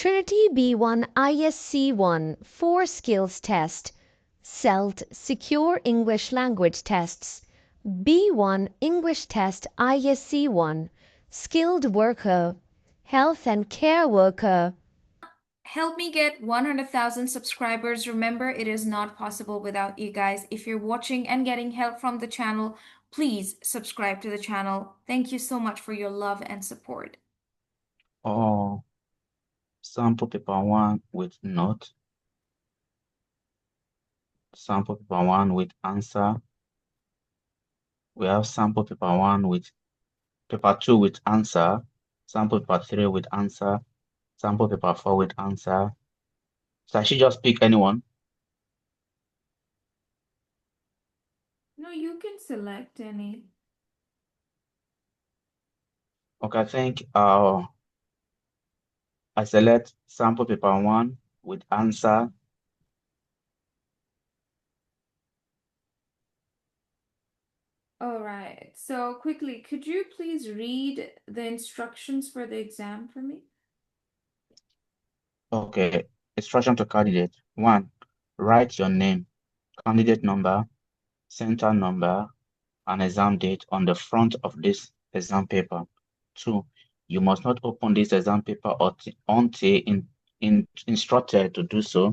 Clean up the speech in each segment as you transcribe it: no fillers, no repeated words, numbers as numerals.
Trinity B1 ISE-1 4 Skills Test, SELT Secure English Language Tests, B1 English Test ISE-1 Skilled Worker, Health and Care Worker. Help me get 100,000 subscribers. Remember, it is not possible without you guys. If you're watching and getting help from the channel, please subscribe to the channel. Thank you so much for your love and support. Or sample paper 1 with note, sample paper 1 with answer. We have sample paper 1 with paper 2 with answer, sample paper 3 with answer, sample paper 4 with answer. So I should just pick anyone. No, you can select any. Okay, I think I select sample paper 1 with answer. All right. So quickly, could you please read the instructions for the exam for me? Okay, instruction to candidate. 1, write your name, candidate number, center number, and exam date on the front of this exam paper. 2, you must not open this exam paper until instructed to do so.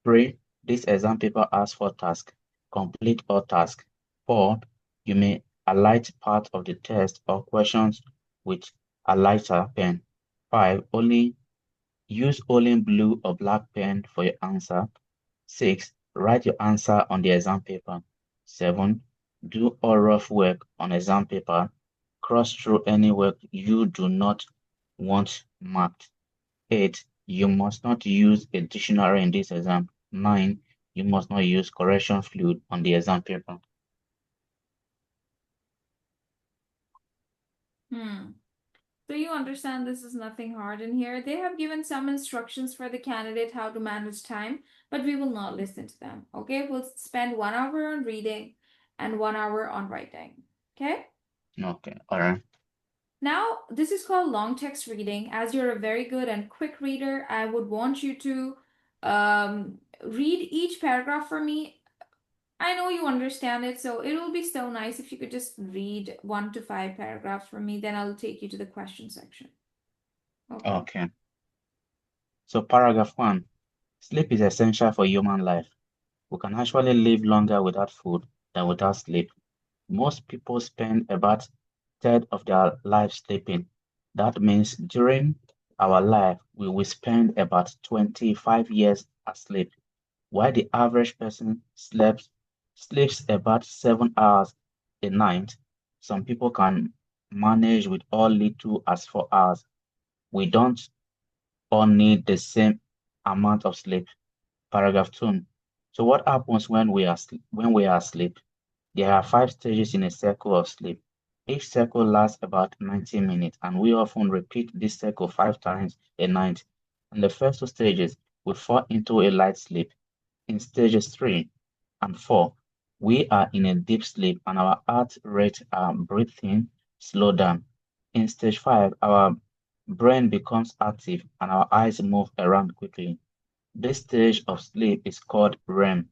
3, this exam paper has 4 tasks. Complete all tasks. 4, you may highlight part of the test or questions with a lighter pen. 5, use only blue or black pen for your answer. 6, write your answer on the exam paper. 7, do all rough work on exam paper. Cross through any work you do not want marked. 8, you must not use a dictionary in this exam. 9, you must not use correction fluid on the exam paper. So you understand this is nothing hard in here. They have given some instructions for the candidate how to manage time, but we will not listen to them. Okay, we'll spend 1 hour on reading and 1 hour on writing. Okay? Okay, all right. Now, this is called long text reading. As you're a very good and quick reader, I would want you to read each paragraph for me. I know you understand it, so it will be so nice if you could just read 1 to 5 paragraphs for me. Then I'll take you to the question section. Okay. Okay. So paragraph 1, sleep is essential for human life. We can actually live longer without food than without sleep. Most people spend about a third of their life sleeping. That means during our life, we will spend about 25 years asleep, while the average person sleeps about 7 hours a night. Some people can manage with all little as 4 hours. We don't all need the same amount of sleep. Paragraph 2. So what happens when we are asleep? There are 5 stages in a cycle of sleep. Each cycle lasts about 90 minutes, and we often repeat this cycle 5 times a night. In the first 2 stages, we fall into a light sleep. In stages 3 and 4, we are in a deep sleep and our heart rate and breathing slow down. In stage 5, our brain becomes active and our eyes move around quickly. This stage of sleep is called REM,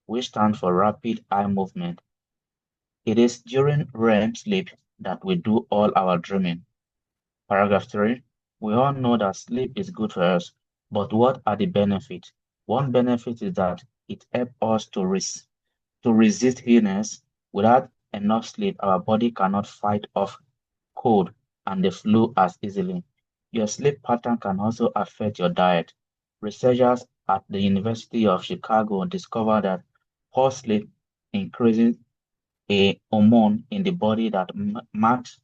which stands for rapid eye movement. It is during REM sleep that we do all our dreaming. Paragraph 3. We all know that sleep is good for us, but what are the benefits? One benefit is that it helps us to resist illness. Without enough sleep, our body cannot fight off cold and the flu as easily. Your sleep pattern can also affect your diet. Researchers at the University of Chicago discovered that poor sleep increases a hormone in the body that makes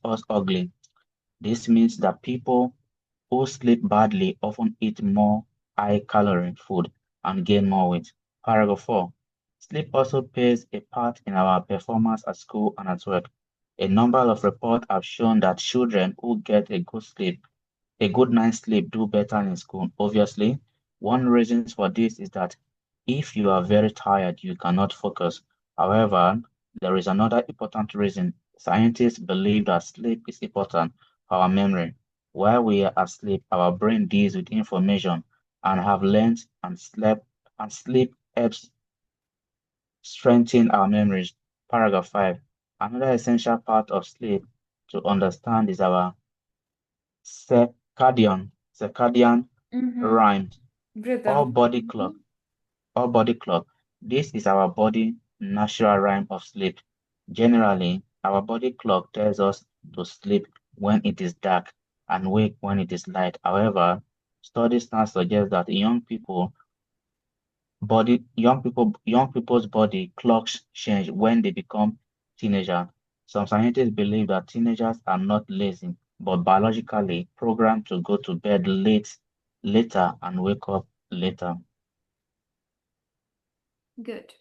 us ugly. This means that people who sleep badly often eat more high-calorie food and gain more weight. Paragraph 4. Sleep also plays a part in our performance at school and at work. A number of reports have shown that children who get a good night's sleep do better in school. Obviously, one reason for this is that if you are very tired, you cannot focus. However, there is another important reason. Scientists believe that sleep is important for our memory. While we are asleep, our brain deals with information and have learned and sleep helps strengthen our memories. Paragraph 5. Another essential part of sleep to understand is our circadian Mm-hmm. rhyme or Rhythm. body clock or body clock. This is our body natural rhyme of sleep. Generally, our body clock tells us to sleep when it is dark and wake when it is light. However, studies now suggest that young people's body clocks change when they become teenagers. Some scientists believe that teenagers are not lazy, but biologically programmed to go to bed later and wake up later. Good.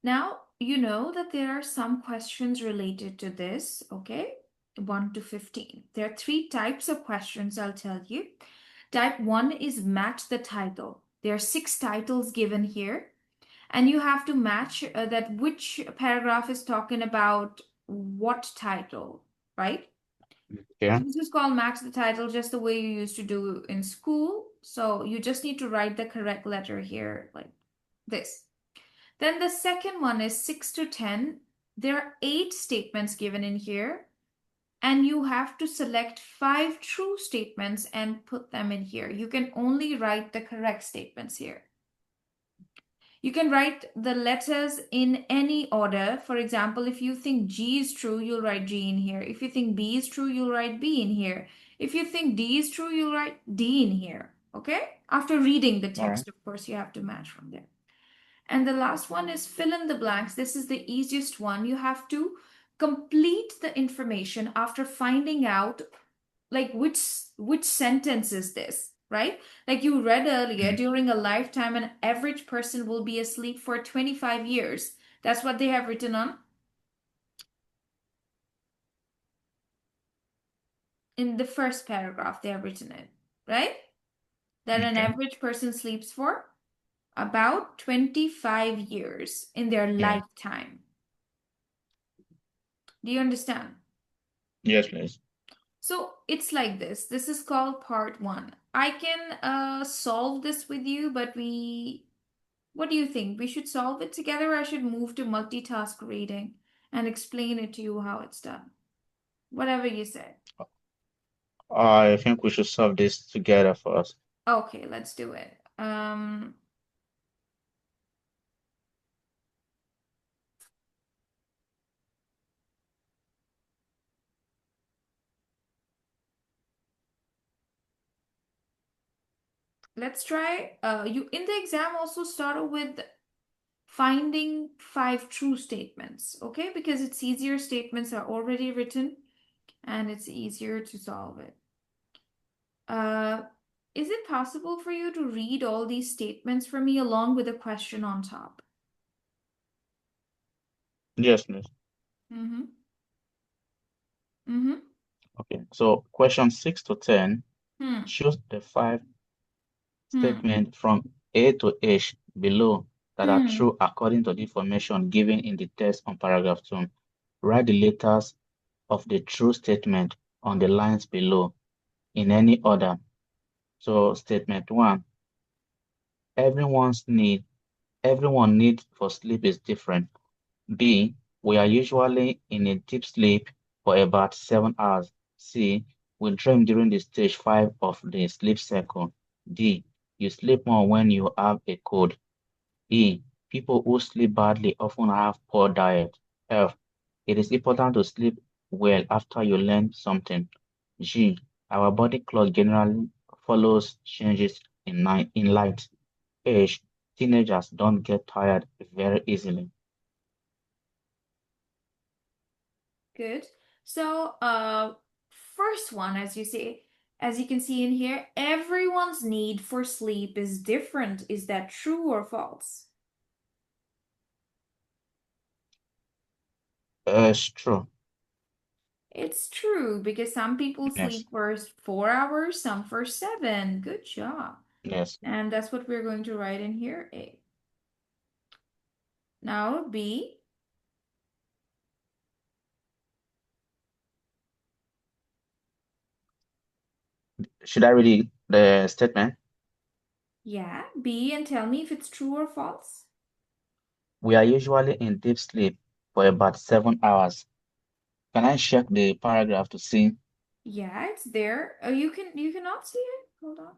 Now, you know that there are some questions related to this, okay? 1 to 15. There are three types of questions I'll tell you. Type 1 is match the title. There are 6 titles given here, and you have to match that which paragraph is talking about what title, right? Yeah. So this is called match the title, just the way you used to do in school. So you just need to write the correct letter here, like this. Then the second one is 6 to 10. There are 8 statements given in here, and you have to select 5 true statements and put them in here. You can only write the correct statements here. You can write the letters in any order. For example, if you think G is true, you'll write G in here. If you think B is true, you'll write B in here. If you think D is true, you'll write D in here. Okay? After reading the All right. text, of course, you have to match from there. And the last one is fill in the blanks. This is the easiest one. You have to complete the information after finding out like which sentence is this, right? Like you read earlier, Mm. during a lifetime, an average person will be asleep for 25 years. That's what they have written on in the first paragraph. They have written it, right? That an Okay. average person sleeps for about 25 years in their Yeah. lifetime. Do you understand? Yes, please. So it's like this. This is called part 1. I can solve this with you, but what do you think? We should solve it together, or I should move to multitask reading and explain it to you how it's done? Whatever you say. I think we should solve this together first. Okay, let's do it. Let's try. You in the exam also started with finding 5 true statements, okay? Because it's easier, statements are already written and it's easier to solve it. Uh, is it possible for you to read all these statements for me along with a question on top? Yes, please. Mm-hmm. Mm-hmm. Okay. So question 6 to 10 Hmm. choose the 5 Hmm. statements from A to H below that are Hmm. true according to the information given in the text on paragraph 2. Write the letters of the true statement on the lines below in any order. So statement 1, everyone's need, everyone need for sleep is different. B, we are usually in a deep sleep for about 7 hours. C, we dream during the stage 5 of the sleep cycle. D, you sleep more when you have a cold. E, people who sleep badly often have poor diet. F, it is important to sleep well after you learn something. G, our body clock generally follows changes in light. H, teenagers don't get tired very easily. Good. So, first one, as you say, as you can see in here, everyone's need for sleep is different. Is that true or false? It's true. It's true because some people Yes. sleep for 4 hours, some for 7. Good job. Yes. And that's what we're going to write in here, A. Now, B. Should I read the statement? Yeah, B, and tell me if it's true or false. We are usually in deep sleep for about 7 hours. Can I check the paragraph to see? Yeah, it's there. You cannot see it. Hold on.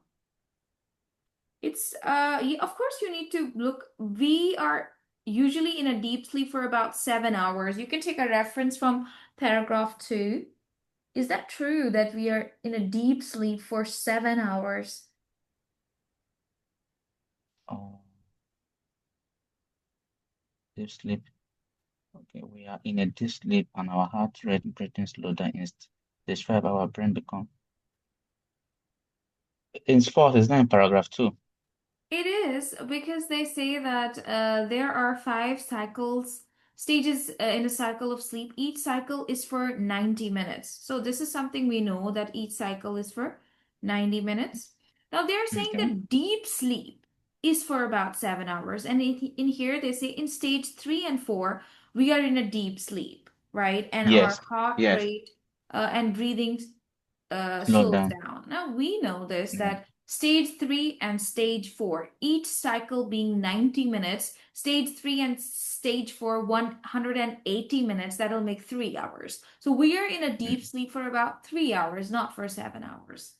It's of course you need to look. We are usually in a deep sleep for about 7 hours. You can take a reference from paragraph 2. Is that true that we are in a deep sleep for 7 hours? Oh, deep sleep. Okay, we are in a deep sleep and our heart rate breathing slow down in stage 5. Our brain become. It's false. It's not in paragraph 2. It is because they say that there are 5 stages in a cycle of sleep. Each cycle is for 90 minutes. So this is something we know that each cycle is for 90 minutes. Now they're saying Okay. that deep sleep is for about 7 hours. And in here they say in stage 3 and 4, we are in a deep sleep, right? And our Yes. heart Yes. rate and breathing Slow slows down. down. Now we know this Yeah. that stage 3 and stage 4, each cycle being 90 minutes, stage 3 and stage 4, 180 minutes, that'll make 3 hours. So we are in a deep Mm. sleep for about 3 hours, not for 7 hours.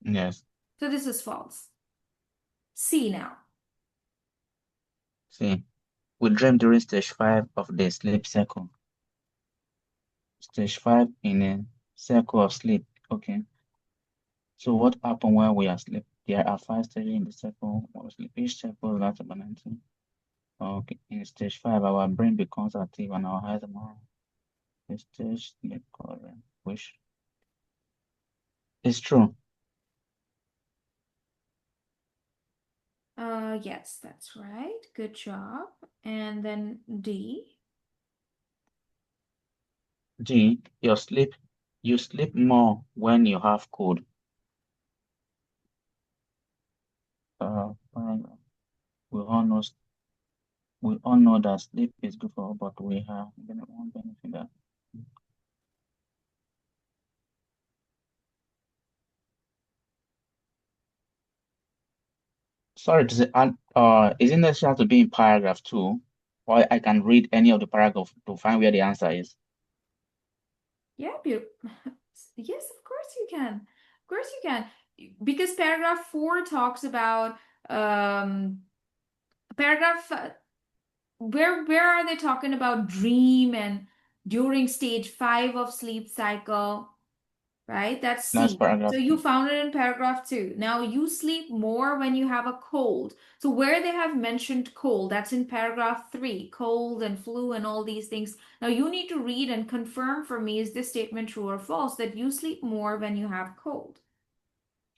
Yes. So this is false. C now. See, we dream during stage 5 of the sleep cycle. Stage 5 in a cycle of sleep. Okay. So what happens while we are asleep? There are 5 stages in the cycle of sleep. Each cycle lasts about 90. Okay. In stage 5, our brain becomes active and our eyes are more. The stage sleep current, which is true. Yes, that's right. Good job. And then D. G, you sleep more when you have cold. Paragraph. We all know we all know that sleep is good for us, but we have one benefit that sorry to say, and isn't necessary to be in paragraph 2, or I can read any of the paragraph to find where the answer is. Yeah, yes, of course you can. Of course you can. Because paragraph 4 talks about paragraph where are they talking about dream and during stage 5 of sleep cycle, right? That's That's C. So paragraph you 2. found it in paragraph 2. Now you sleep more when you have a cold. So where they have mentioned cold, that's in paragraph 3, cold and flu and all these things. Now you need to read and confirm for me, is this statement true or false, that you sleep more when you have cold?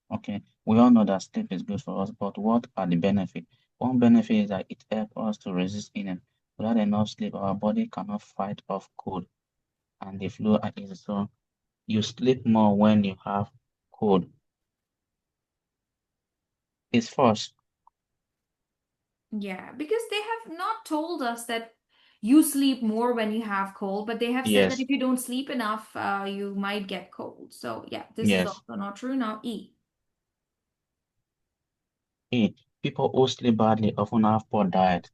Okay, we all know that sleep is good for us, but what are the benefits? One benefit is that it helps us to resist illness. Without enough sleep, our body cannot fight off cold and the flu and illness. So you sleep more when you have cold. It's false. Yeah, because they have not told us that you sleep more when you have cold, but they have said that Yes, if you don't sleep enough, you might get cold. So yeah, this is yes. also not true. Now E. E, people who sleep badly often have poor diet.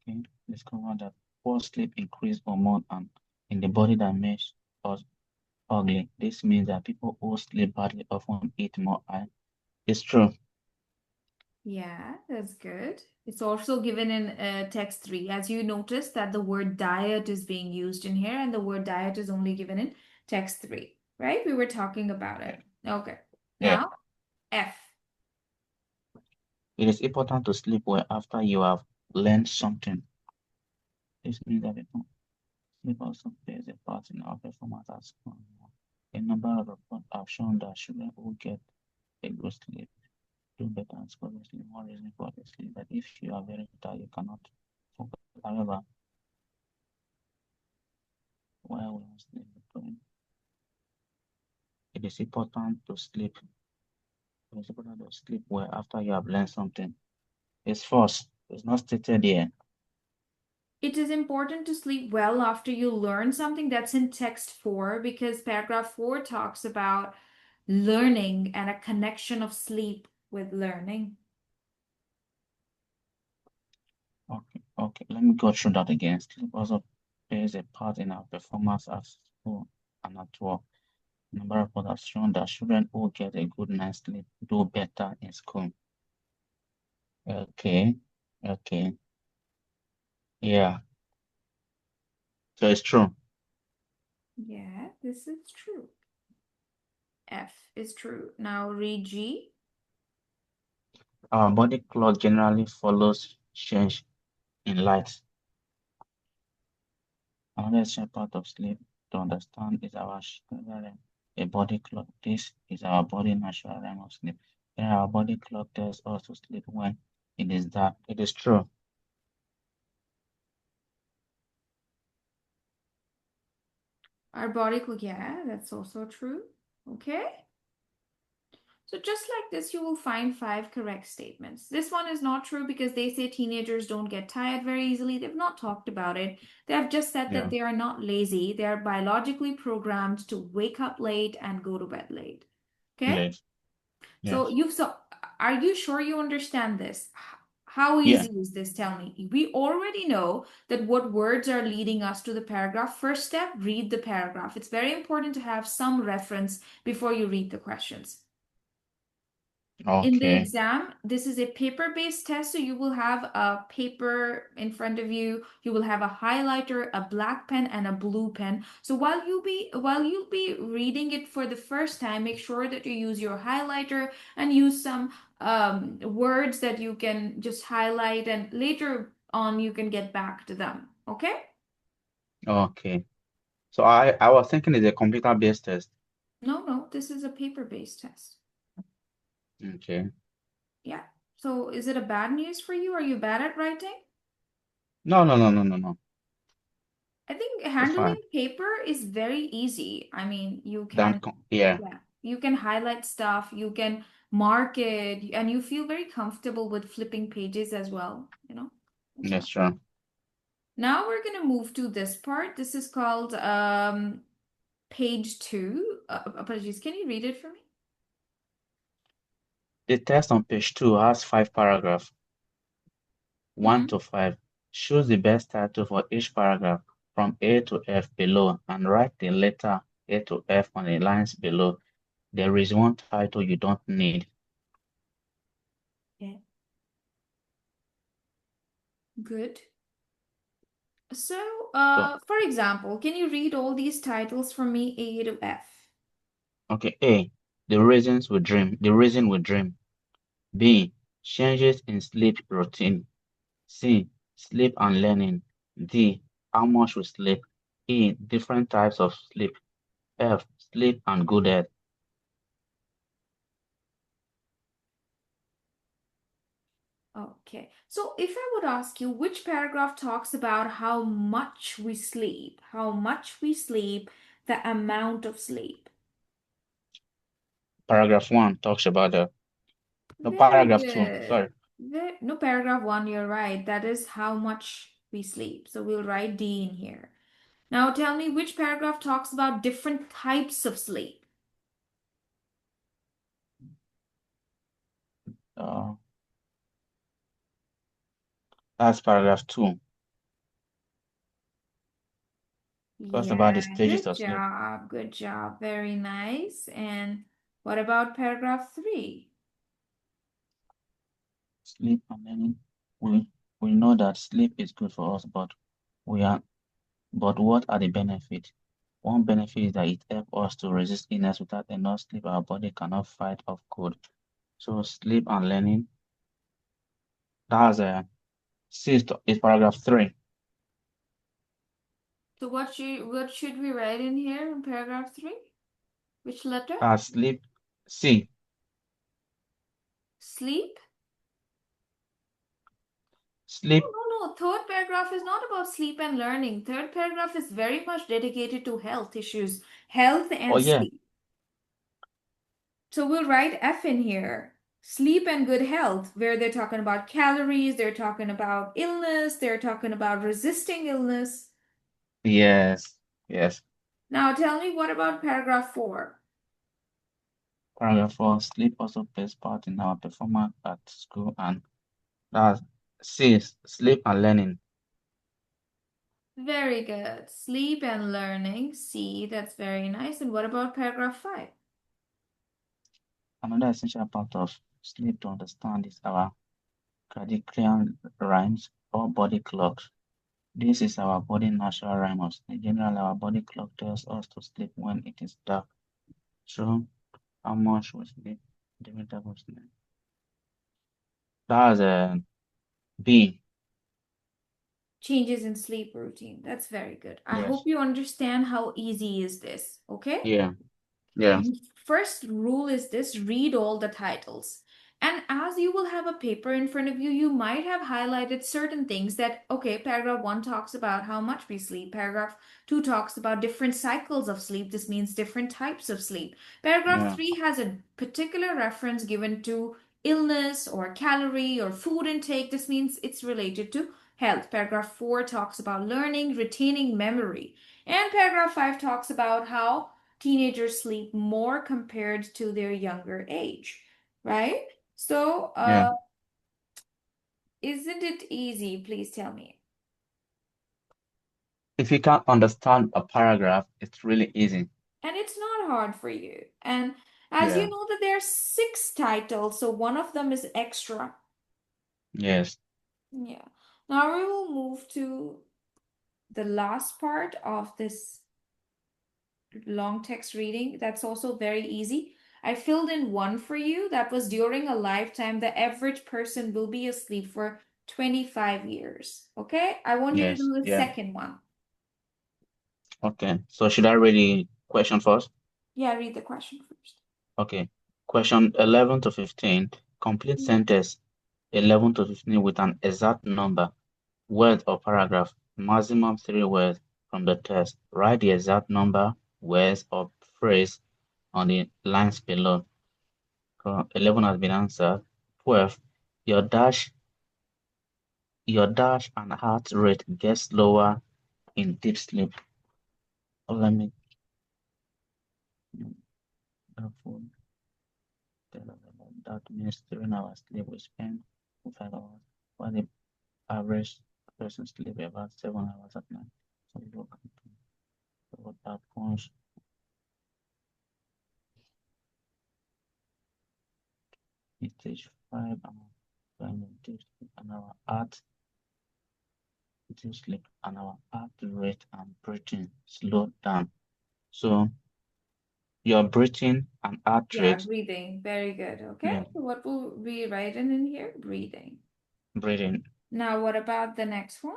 Okay, discover that poor sleep increase hormone and in the body that makes us ugly. This means that people who sleep badly often eat more iron. It's true. Yeah, that's good. It's also given in text 3. As you notice that the word diet is being used in here, and the word diet is only given in text 3, right? We were talking about it. Yeah. Okay. Yeah. Now F. It is important to sleep well after you have learned something. This means that people sleep also plays a part in our performance at school. A number of reports have shown that children who get a good sleep do better at school. Sleep more reason for the sleep. But if you are very tired, you cannot focus. However, while we are sleeping, it is important to sleep. It is important to sleep well after you have learned something. It's false. It's not stated here. It is important to sleep well after you learn something. That's in text 4 because paragraph 4 talks about learning and a connection of sleep with learning. Okay. Let me go through that again. Sleep also plays a part in our performance at school and at work. Number of reports have shown that children who get a good night's sleep do better in school. Okay. Yeah. So it's true. Yeah, this is true. F is true. Now read G. Our body clock generally follows change in light. Another essential part of sleep to understand is our circadian rhythm, a body clock. This is our body natural rhythm of sleep. Then our body clock tells us to sleep when it is dark. It is true. Our body clock, yeah, that's also true. Okay. So just like this, you will find 5 correct statements. This one is not true because they say teenagers don't get tired very easily. They've not talked about it. They have just said that Yeah. they are not lazy. They are biologically programmed to wake up late and go to bed late. Okay? Late. So Yes. are you sure you understand this? How Yeah. easy is this? Tell me. We already know that what words are leading us to the paragraph. First step, read the paragraph. It's very important to have some reference before you read the questions. In the Okay. exam, this is a paper-based test, so you will have a paper in front of you. You will have a highlighter, a black pen, and a blue pen. So while you'll be reading it for the first time, make sure that you use your highlighter and use some words that you can just highlight, and later on you can get back to them. Okay? Okay. So I was thinking it's a computer-based test. No, this is a paper-based test. Okay. Yeah. So is it a bad news for you? Are you bad at writing? No. I think It's handling fine. paper is very easy. I mean, Yeah. yeah, you can highlight stuff, you can mark it, and you feel very comfortable with flipping pages as well, you know? That's That's fine. true. Now we're gonna move to this part. This is called page 2. Apologies, can you read it for me? The test on page 2 has 5 paragraphs, 1 Mm-hmm. to 5. Choose the best title for each paragraph from A to F below and write the letter A to F on the lines below. There is one title you don't need. Yeah. Good. So, So, for example, can you read all these titles for me, A to F? okay, A, the reasons we dream, the reason we dream. B, changes in sleep routine. C, sleep and learning. D, how much we sleep. E, different types of sleep. F, sleep and good health. Okay, so if I would ask you which paragraph talks about how much we sleep, the amount of sleep. Paragraph 1 talks about the, no, Very paragraph 2, good. sorry. No, paragraph 1, you're right. That is how much we sleep. So we'll write D in here. Now tell me which paragraph talks about different types of sleep. Uh, that's paragraph 2. Talks about the Yeah, stages good of sleep. job. Good job. Very nice. And what about paragraph 3? Sleep and learning. We know that sleep is good for us, we are but what are the benefits? One benefit is that it helps us to resist illness. Without enough sleep, our body cannot fight off cold. So sleep and learning. That's is paragraph 3. So what should we write in here in paragraph 3? Which letter? Sleep. C. Sleep? Sleep. No. Third paragraph is not about sleep and learning. Third paragraph is very much dedicated to health issues, health Oh and yeah. sleep. So we'll write F in here. Sleep and good health, where they're talking about calories, they're talking about illness, they're talking about resisting illness. Yes. Yes. Now tell me, what about paragraph 4? Paragraph 4, sleep also plays part in our performance at school, and that's C, sleep and learning. Very good. Sleep and learning. C, that's very nice. And what about paragraph 5? Another essential part of sleep to understand is our circadian rhymes or body clocks. This is our body natural rhyme of sleep. Generally, our body clock tells us to sleep when it is dark. So, how much we sleep during type of sleep? That's B. Changes in sleep routine. That's very good. I hope Yes. you understand how easy is this, okay? Yeah. Yeah. And first rule is this: read all the titles. And as you will have a paper in front of you, you might have highlighted certain things that, okay, paragraph 1 talks about how much we sleep. Paragraph 2 talks about different cycles of sleep. This means different types of sleep. Paragraph Yeah. 3 has a particular reference given to illness or calorie or food intake. This means it's related to health. Paragraph 4 talks about learning, retaining memory. And paragraph 5 talks about how teenagers sleep more compared to their younger age, right? So, Yeah. isn't it easy? Please tell me. If you can't understand a paragraph, it's really easy. And it's not hard for you. And as you Yeah. know that there are 6 titles, so one of them is extra. Yes. Yeah. Now we will move to the last part of this long text reading. That's also very easy. I filled in one for you. That was during a lifetime, the average person will be asleep for 25 years. Okay? I want you to Yes. do the Yeah. second one. Okay. So should I read the question first? Yeah, read the question first. Okay. Question 11 to 15. Complete sentence 11 to 15 with an exact number, word or paragraph, maximum 3 words from the text. Write the exact number, words or phrase on the lines below. 11 has been answered. 12. Your dash, your dash and heart rate gets lower in deep sleep. Let me that means during our sleep we spend 5 hours, while the average person sleep about 7 hours at night. So look at what that points. It takes 5 hours when we deep sleep and our heart deep sleep and our heart rate and breathing slow down. So your breathing and heart Yeah, rate, breathing. Very good. Okay. yeah, So what will we write in here? Breathing. breathing. Now, what about the next one?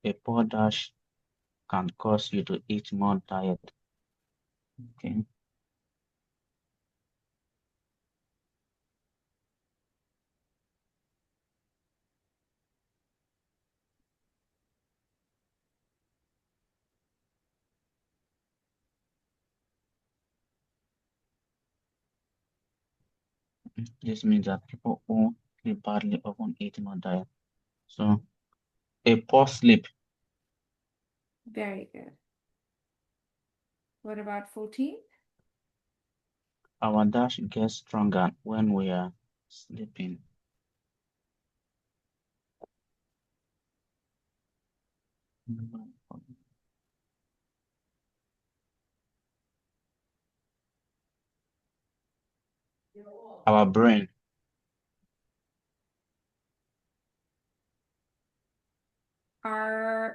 A poor dash can cause you to eat more diet. Okay. This means that people who sleep badly often eat more diet. So a poor sleep, Very good. What about 14? our dash gets stronger when we are sleeping. Our brain,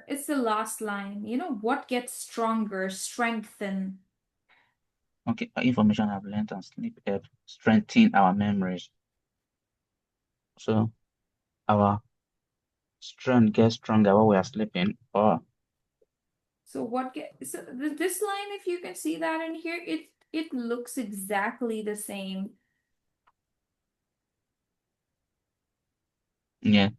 It's the last line. You know, what gets stronger, strengthen. okay, information I've learned and sleep help strengthen our memories. So our strength gets stronger while we are sleeping, or So this line, if you can see that in here, it looks exactly the same. yeah,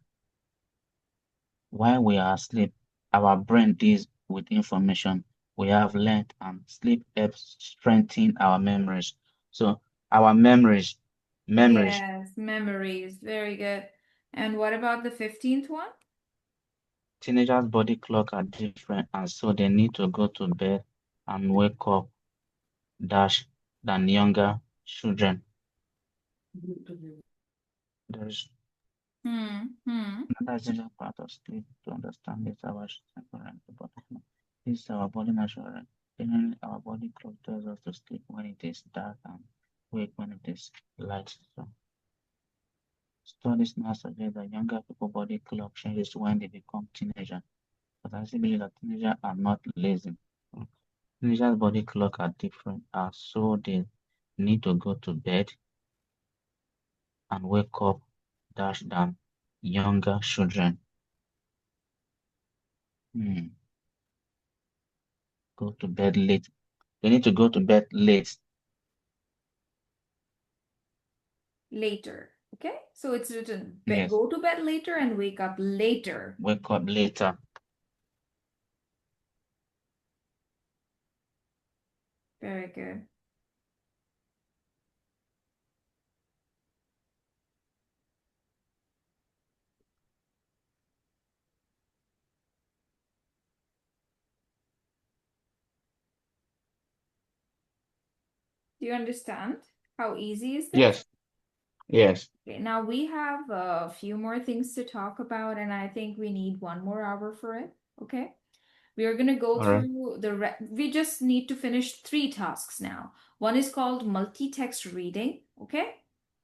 while we are asleep, our brain deals with information we have learned, and sleep helps strengthen our memories. So our memories, Yes, memories. Very good. And what about the 15th one? teenagers' body clock are different, and so they need to go to bed and wake up dash. than younger children. There's another essential part of sleep to understand is our temperament. This is our body measurement. Generally, our body clock tells us to sleep when it is dark and wake when it is light. So, studies now suggest that younger people body clock changes when they become teenagers. But I still believe that teenagers are not lazy. Teenagers' body clock are different, so they need to go to bed and wake up dash than younger children. Go to bed late. They need to go to bed late. Later. Okay, so it's written Yes. go to bed later and wake up later. Wake up later. Very good. Do you understand? How easy is this? Yes. Yes. Okay, now we have a few more things to talk about, and I think we need 1 more hour for it. Okay. We are going to go All right. through we just need to finish 3 tasks now. One is called multi-text reading. Okay.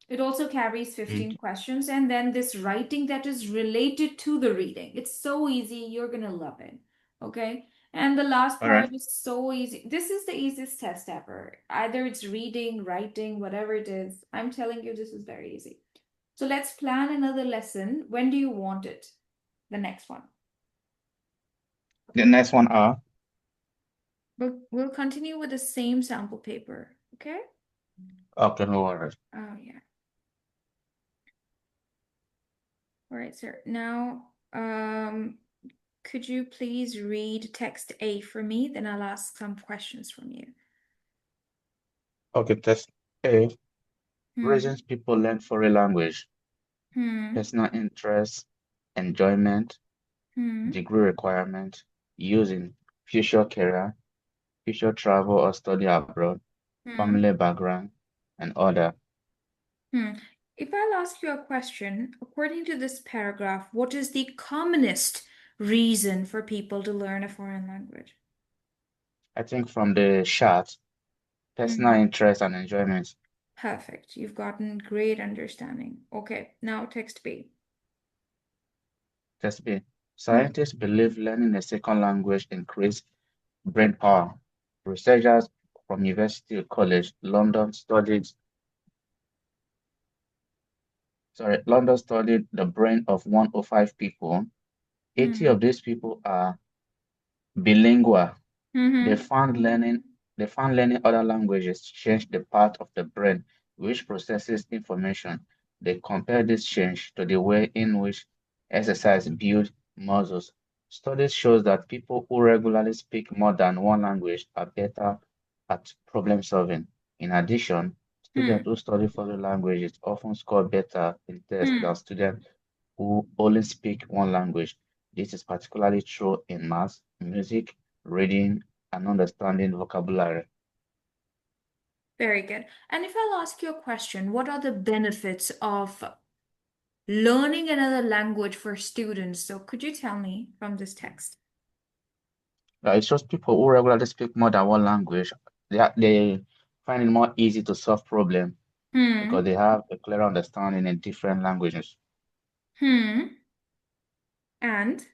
It also carries 15 questions, and then this writing that is related to the reading. It's so easy. You're going to love it. Okay. And the last All right. part is so easy. This is the easiest test ever. Either it's reading, writing, whatever it is. I'm telling you, this is very easy. So let's plan another lesson. When do you want it? The next one. The next one are We'll continue with the same sample paper. Okay? okay, no worries. Oh, yeah. All right, sir. Now, could you please read text A for me? Then I'll ask some questions from you. Okay, test A. Reasons people learn foreign language. Personal interest, enjoyment, degree requirement, use in future career, future travel or study abroad, family background, and other. If I'll ask you a question, according to this paragraph, what is the commonest reason for people to learn a foreign language? I think from the chart, personal interest and enjoyment. Perfect. You've gotten great understanding. Okay, now text B. Test B. Scientists believe learning a second language increases brain power. Researchers from University College London studied the brain of 105 people. 80 of these people are bilingual. They found learning other languages changed the part of the brain which processes information. They compared this change to the way in which exercise builds muscles. Studies shows that people who regularly speak more than one language are better at problem solving. In addition, students who study foreign languages often score better in tests than students who only speak one language. This is particularly true in math, music, reading, and understanding vocabulary. Very good. And if I'll ask you a question, what are the benefits of learning another language for students? So could you tell me from this text? It shows people who regularly speak more than one language, they find it more easy to solve problems because they have a clearer understanding in different languages. And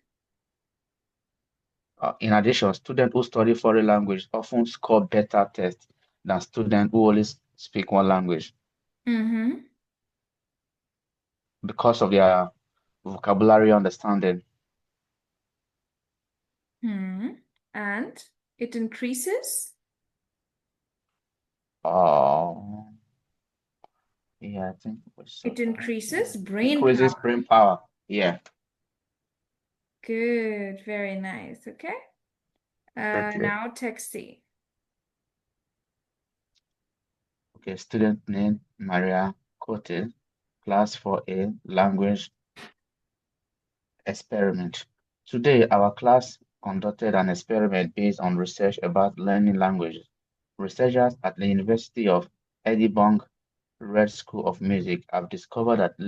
In addition, students who study foreign language often score better tests than students who only speak one language because of their vocabulary understanding. and it increases Oh, yeah, I think it increases brain increases power. brain power. Yeah. Good, very nice. Okay. Thank you. Now text C. Okay, student name Maria Cote, class 4A, language experiment. Today, our class conducted an experiment based on research about learning languages. Researchers at the University of Edinburgh Red School of Music have discovered that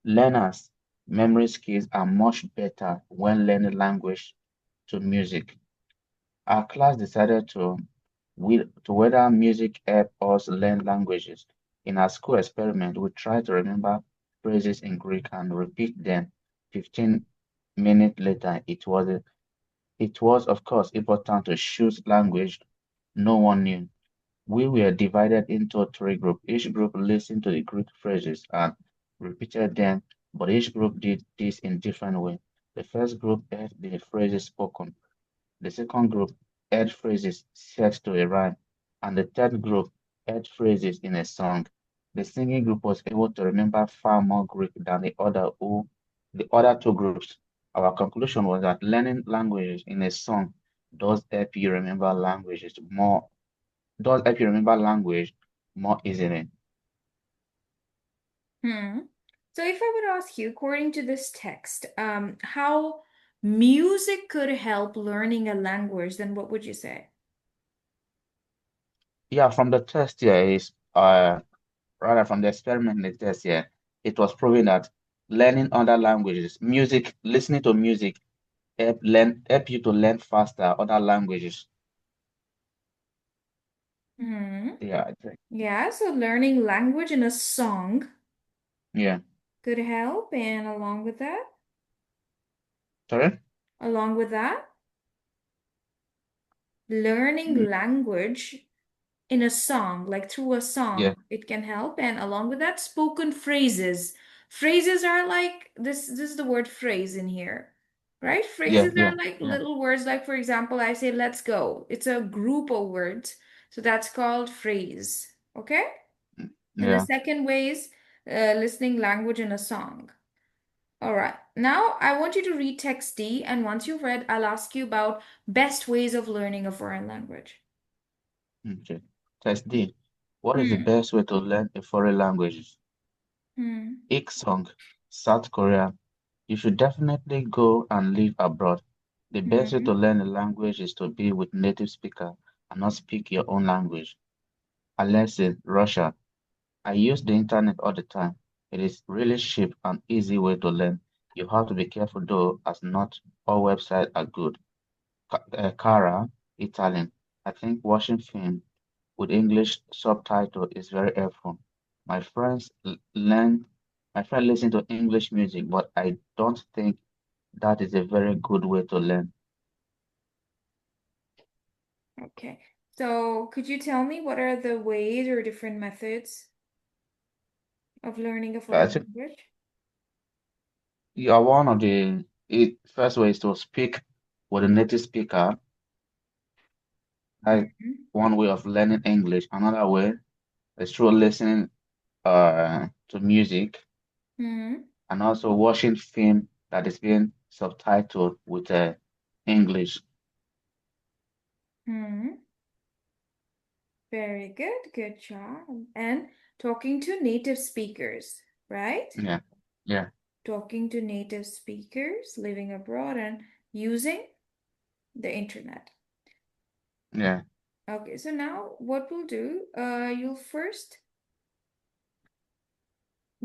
learners' memory skills are much better when learning language to music. Our class decided to whether music help us learn languages. In our school experiment, we tried to remember phrases in Greek and repeat them 15 minutes later. It was of course important to choose language no one knew. We were divided into three groups. Each group listened to the Greek phrases and repeated them, but each group did this in different way. The first group heard the phrases spoken. The second group heard phrases set to a rhyme, and the third group heard phrases in a song. The singing group was able to remember far more Greek than the other two groups. Our conclusion was that learning languages in a song does help you remember languages more does help you remember language more easily. So if I would ask you, according to this text, how music could help learning a language, then what would you say? Yeah, from the test here is rather from the experiment in the test here, it was proven that learning other languages, listening to music help you to learn faster other languages. Yeah, I think. Yeah, so learning language in a song Yeah. could help, and along with that, Sorry? learning Mm, language in a song, like through a yeah, song, it can help. And along with that, spoken phrases. Phrases are like this is the word phrase in here, right? yeah, Phrases yeah, are like yeah. little words. Like, for example, I say, let's go. It's a group of words. So that's called phrase. Okay? And the Yeah. second way is listening language in a song. All right. Now I want you to read text D, and once you've read, I'll ask you about best ways of learning a foreign language. Okay. Test D. What is the Hmm. best way to learn a foreign language? Hmm. Song, South Korea. You should definitely go and live abroad. The best way to Hmm. learn a language is to be with native speaker and not speak your own language. Alexei, Russia. I use the internet all the time. It is really cheap and easy way to learn. You have to be careful though, as not all websites are good. Cara, Italian. I think watching film with English subtitle is very helpful. My friends l- learn, my friend listen to English music, but I don't think that is a very good way to learn. Okay. So could you tell me what are the ways or different methods of learning a I foreign think language? one of the first way is to speak with a native speaker. That's Hmm. one way of learning English. Another way is through listening to music Hmm. and also watching film that is being subtitled with English. Hmm. Very good. Good job. And talking to native speakers, right? Yeah, yeah, Talking to native speakers living abroad and using the internet. yeah. Okay, so now what we'll do, you'll first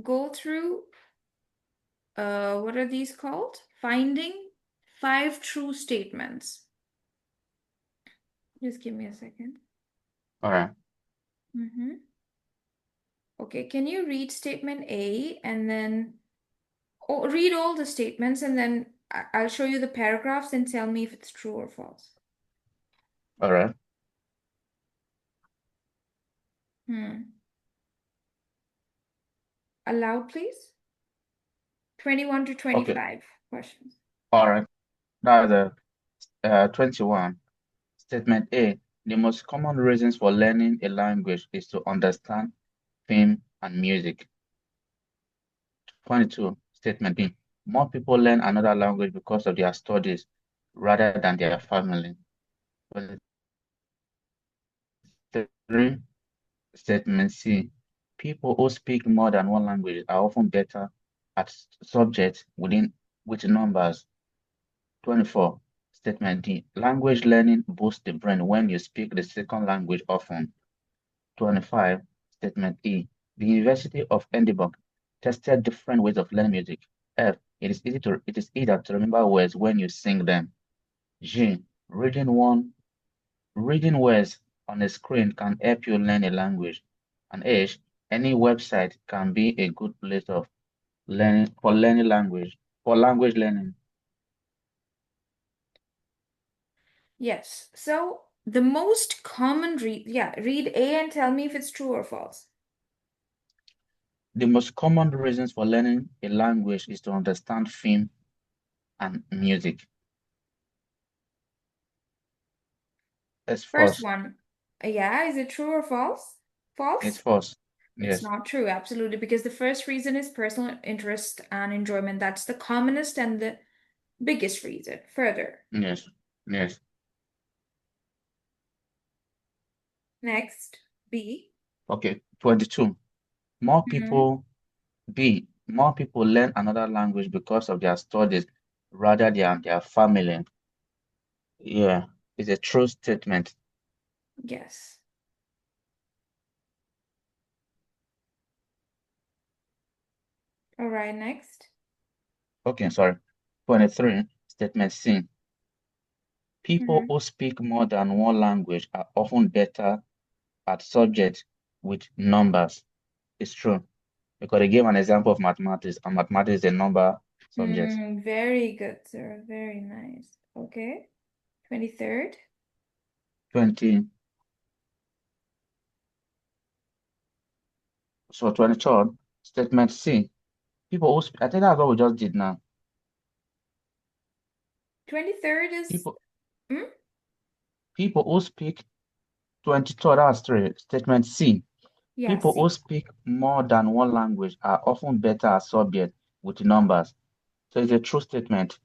go through, what are these called? Finding 5 true statements. Just give me a second. All right. Okay, can you read statement A and then read all the statements, and then I'll show you the paragraphs and tell me if it's true or false. All right. Hmm. Aloud, please. 21 to Okay. 25 questions. All right. Now the 21. Statement A. The most common reasons for learning a language is to understand film and music. 22. Statement B. More people learn another language because of their studies rather than their family. 23. Statement C. People who speak more than one language are often better at subjects with numbers. 24. Statement D. Language learning boosts the brain when you speak the second language often. 25. Statement E. The University of Edinburgh tested different ways of learning music. F. It is easier to remember words when you sing them. G. Reading words on a screen can help you learn a language. And H. Any website can be a good place of learning for language learning. Yes. So the most common read A and tell me if it's true or false. The most common reasons for learning a language is to understand film and music. It's First false. one. Yeah, is it true or false? It's False? false. It's Yes. not true, absolutely, because the first reason is personal interest and enjoyment. That's the commonest and the biggest reason. Further. Yes. Yes. Next, B. Okay. 22. More Hmm. people More people learn another language because of their studies rather than their family. Yeah, it's a true statement. Yes. All right, next. Okay, sorry. 23. Statement C. People Hmm. who speak more than one language are often better at subjects with numbers. It's true. Because they gave an example of mathematics, and mathematics is a number subject. Very good, sir. Very nice. Okay. 23rd. 20. So 23rd, statement C. I think that's what we just did now. 23rd is People, hmm? people who speak 23rd, that's three. Statement C. People Yes. who speak more than one language are often better at subjects with numbers. So it's a true statement.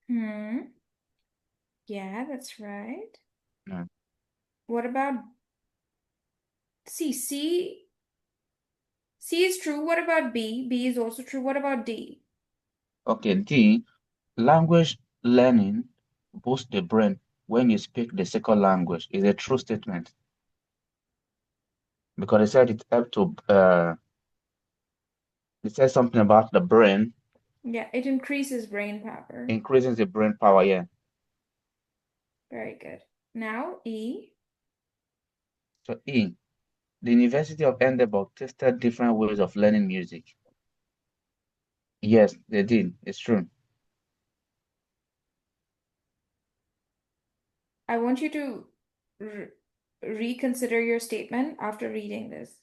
Hmm. Yeah, that's right. Yeah. What about C? C is true. What about B? B is also true. What about D? Okay, D. Language learning boosts the brain when you speak the second language is a true statement because it said something about the brain Yeah, it increases brain power. increasing the brain power. Yeah. Very good. Now E. So E. The University of Edinburgh tested different ways of learning music. Yes, they did. It's true. I want you to re reconsider your statement after reading this.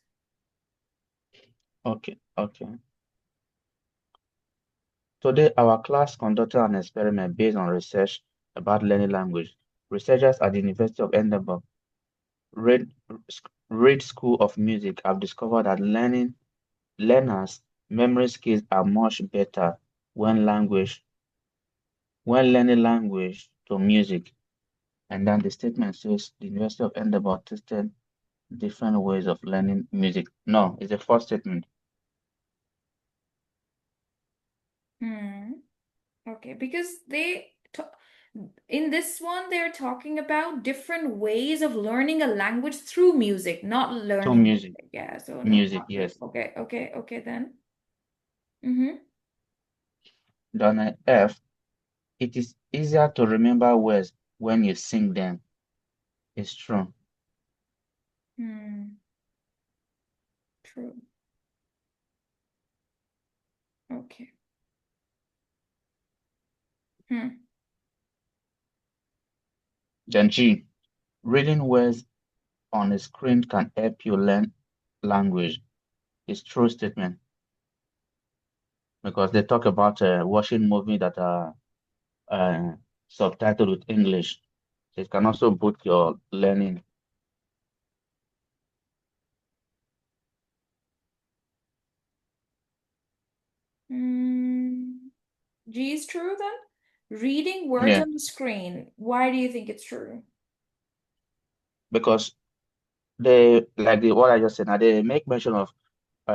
Okay, okay. Today, our class conducted an experiment based on research about learning language. Researchers at the University of Edinburgh, Reed, Reed School of Music, have discovered that learners' memory skills are much better when learning language to music. And then the statement says the University of Edinburgh tested different ways of learning music. No, it's a false statement. Hmm. Okay, because in this one they're talking about different ways of learning a language through music, not To learning music, music. Yeah, so no, music, not true. yes. Okay then. Mm-hmm. Then F, it is easier to remember words when you sing them. It's true. Hmm. True. Okay. Hmm. Then G, reading words on a screen can help you learn language. It's true statement because they talk about watching movies that are uh, subtitled with English. So it can also boost your learning. Hmm. G is true then? Reading words Yeah, on the screen. Why do you think it's true? because what I just said, now they make mention of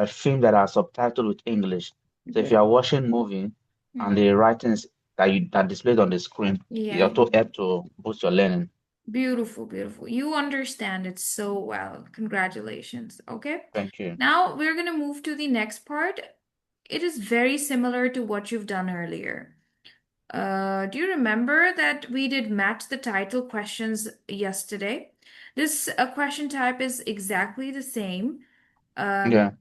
films that are subtitled with English. So if you Good. are watching movie and Hmm. the writings that displays on the screen. It Yeah. also help to boost your learning. Beautiful, beautiful. You understand it so well. Congratulations. Okay. Thank you. Now we're going to move to the next part. It is very similar to what you've done earlier. Do you remember that we did match the title questions yesterday? This question type is exactly the same. Yeah.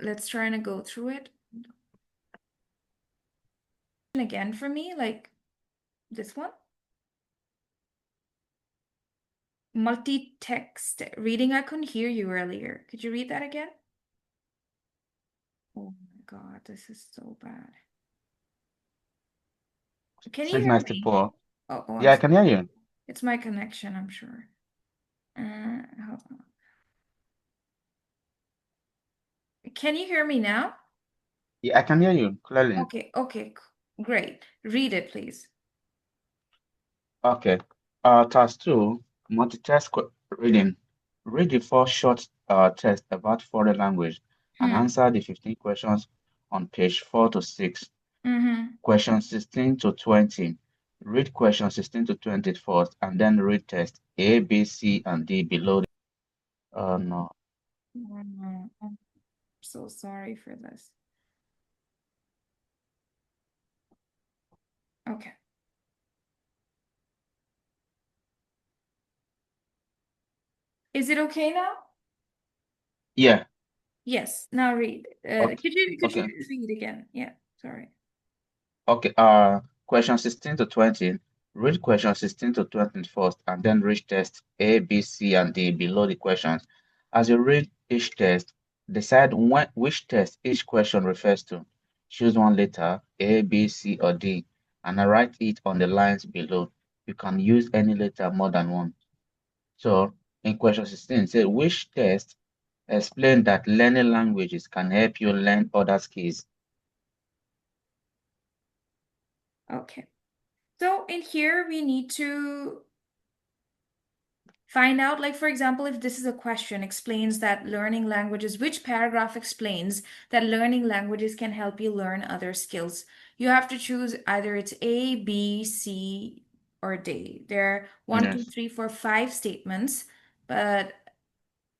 Let's try and go through it again for me, like this one. Multi-text reading. I couldn't hear you earlier. Could you read that again? Oh my God, this is so bad. Can you hear Signal is me? poor. Oh, Yeah, I can hear you. it's my connection, I'm sure. Hold on. Can you hear me now? Yeah, I can hear you clearly. Okay, okay, great. Read it, please. Okay. Task 2, reading. Read the 4 short tests about foreign language and Hmm. answer the 15 questions on page 4 to 6. Mm-hmm. Question 16 to 20. Read question 16 to 20 first, and then read test A, B, C, and D below. No. I'm so sorry for this. Okay. Is it okay now? Yeah. Yes. Now read. Okay. Could you Okay. read again? Yeah. Sorry. Okay. Question 16 to 20. Read question 16 to 20 first, and then read test A, B, C, and D below the questions. As you read each test, decide which test each question refers to. Choose one letter, A, B, C, or D, and write it on the lines below. You can use any letter more than one. So, in question 16, say which test explain that learning languages can help you learn other skills. Okay. So in here, we need to find out, like, for example, if this is a question, explains that learning languages, which paragraph explains that learning languages can help you learn other skills? You have to choose either it's A, B, C, or D. There are one, two, Yes. three, four, five statements, but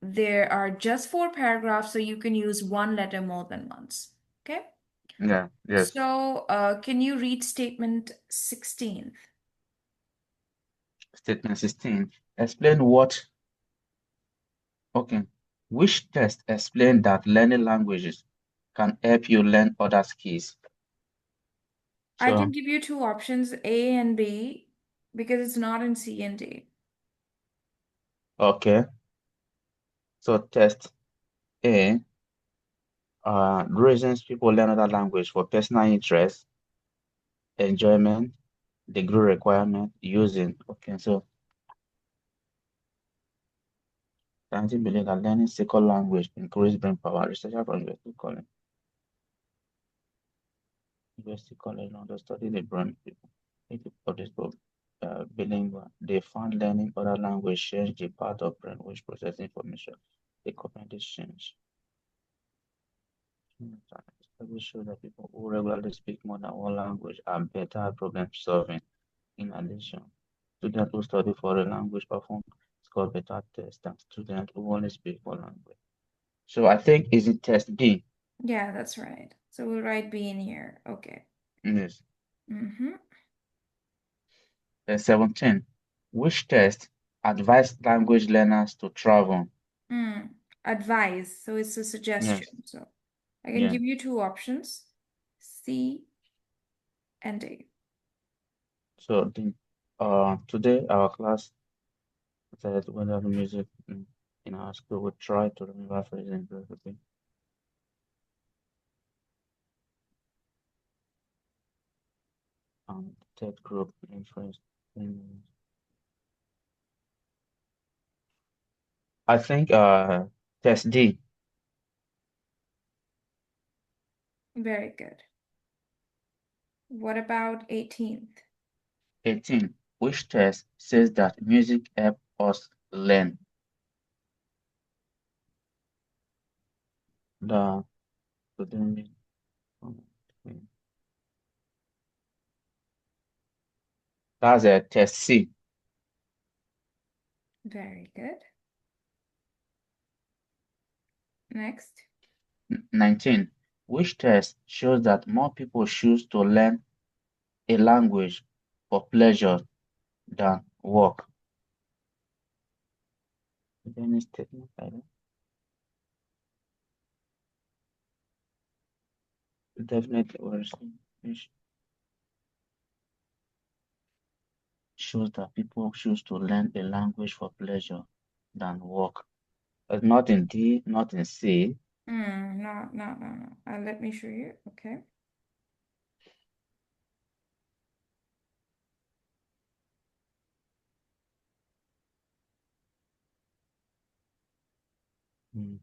there are just four paragraphs, so you can use one letter more than once. Okay? Yeah. Yes. So, can you read statement 16? Statement 16. Explain what. Okay. Which test explain that learning languages can help you learn other skills? I can So, give you two options, A and B, because it's not in C and D. okay. So, test A. Reasons people learn other language for personal interest, enjoyment, degree requirement, using. Okay. So, scientists believe that learning second language increases brain power. Researchers from University College London studied the brain people. Of this book, bilingual. They found learning other language changed the part of brain which processes information. The cognitive change. Studies show that people who regularly speak more than one language are better at problem solving. In addition, students who study foreign language often score better tests than students who only speak one language. So I think is it test B? Yeah, that's right. So we'll write B in here. Okay. Yes. Mm-hmm. 17. Which test advise language learners to travel? Advise. So it's a Yes. suggestion. So I can Yeah. give you two options, C and D. So today our class said whether the music in our school would try to remember phrases perfectly. Third group influence. I think test D. Very good. What about 18th? 18. Which test says that music help us learn? The student That's a test C. Very good. Next. 19. Which test shows that more people choose to learn a language for pleasure than work? Is there any statement like that? Definitely which shows that people choose to learn a language for pleasure than work. Not in D, not in C. No. Let me show you. Okay. Mm.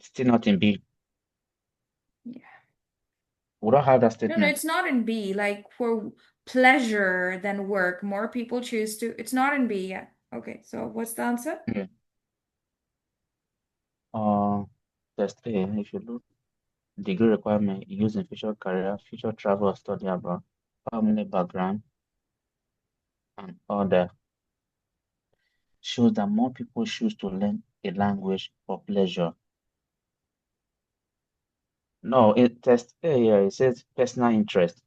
Still not in B. Yeah. We don't have that No, statement. it's not in B. Like for pleasure than work, more people choose to. It's not in B yet. Okay, so what's the answer? Yeah. Uh, Test A, if you look, degree requirement using future career, future travel or study abroad, family background, and other shows that more people choose to learn a language for pleasure. No, it test A here, it says personal interest.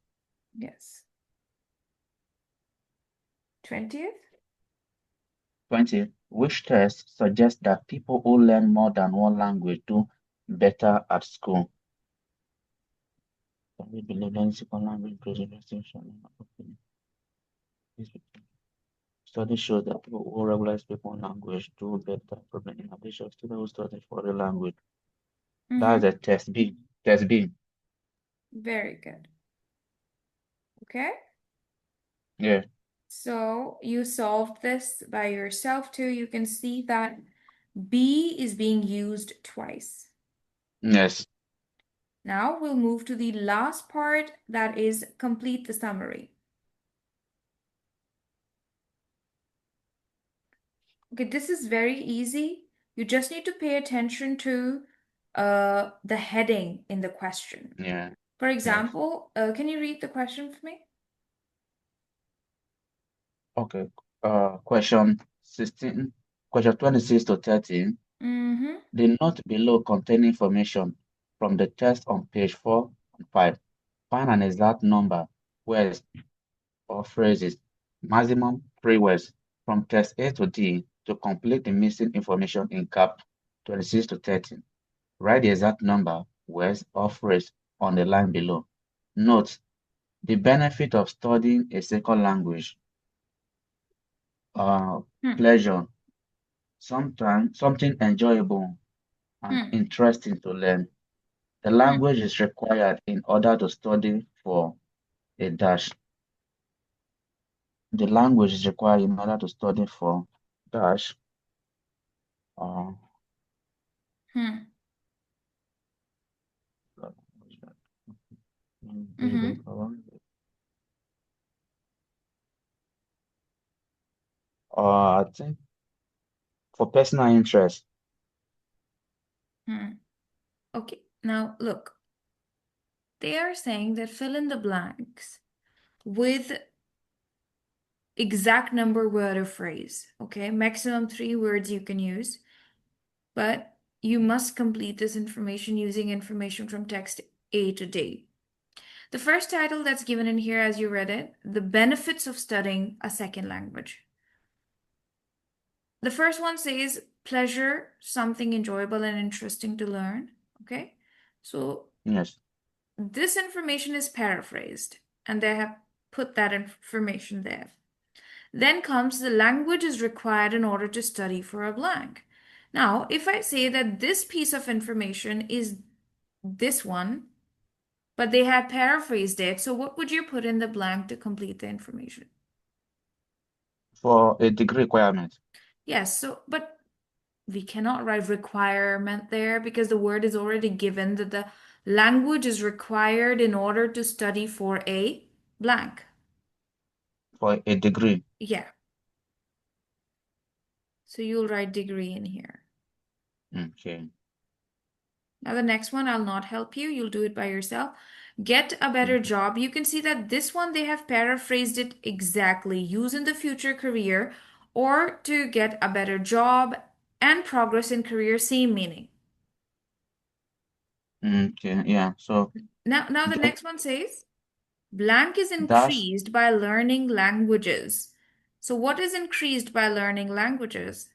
Yes. 20th? 20. Which test suggests that people who learn more than one language do better at school? Can we believe any second language improves investigation? Study shows that people who regularly speak one language do better, probably in addition to students who study for the language. That's a test B. Test B. Very good. Okay. Yeah. So you solved this by yourself too. You can see that B is being used twice. Yes. Now we'll move to the last part, that is complete the summary. Okay, this is very easy. You just need to pay attention to the heading in the question. Yeah. For Yes. example, can you read the question for me? Okay. Question 16. Question 26 to 30. Mm-hmm. The note below contain information from the test on page 4 and 5. Find an exact number, words, or phrases, maximum 3 words, from test A to D to complete the missing information in cap 26 to 30. Write the exact number, words, or phrase on the line below. Note, the benefit of studying a second language. Pleasure, sometimes something enjoyable and interesting to learn. The language is required in order to study for a dash. The language is required in order to study for dash. Uh, I think for personal interest. Okay, now look. They are saying that fill in the blanks with exact number, word, or phrase. Okay, maximum 3 words you can use, but you must complete this information using information from text A to D. The first title that's given in here, as you read it, the benefits of studying a second language. The first one says pleasure, something enjoyable and interesting to learn. Okay, so Yes. this information is paraphrased, and they have put that information there. Then comes the language is required in order to study for a blank. Now, if I say that this piece of information is this one, but they had paraphrased it, so what would you put in the blank to complete the information? For a degree requirement. Yes, so, but we cannot write requirement there because the word is already given that the language is required in order to study for a blank. For a degree. Yeah. So you'll write degree in here. Okay. Now, the next one, I'll not help you. You'll do it by yourself. Get a better Mhm. job. You can see that this one, they have paraphrased it exactly. Use in the future career or to get a better job and progress in career, same meaning. Okay, yeah. So Now the get next one says, blank is dash increased by learning languages. So, what is increased by learning languages?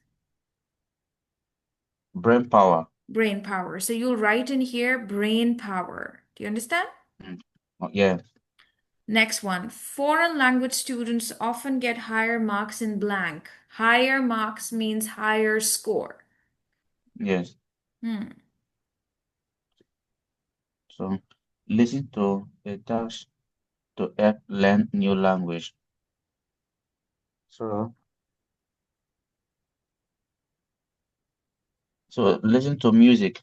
brain power. Brain power. So, you'll write in here brain power. Do you understand? Mm. Oh, yeah, Next one. Foreign language students often get higher marks in blank. Higher marks means higher score. yes. Hmm. So listen to a dash to help learn new language. So listen to music.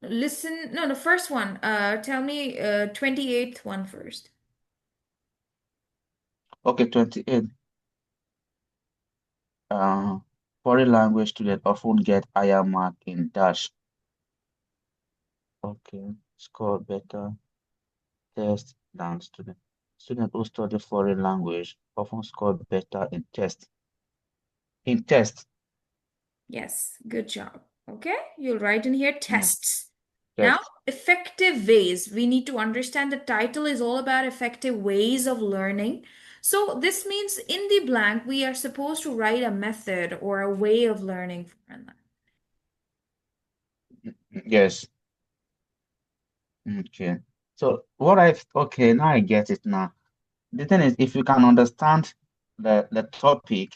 Listen, no, the first one. Tell me 28th one first. Okay, 28. Uh, foreign language students often get higher mark in dash. Okay, score better test than student. Students who study foreign language often score better in test. In test, Yes, good job. Okay, you'll write in here mm, tests. Now, test. effective ways. We need to understand the title is all about effective ways of learning. So, this means in the blank, we are supposed to write a method or a way of learning foreign language. Yes. Okay. So okay, now I get it now. The thing is, if you can understand the topic,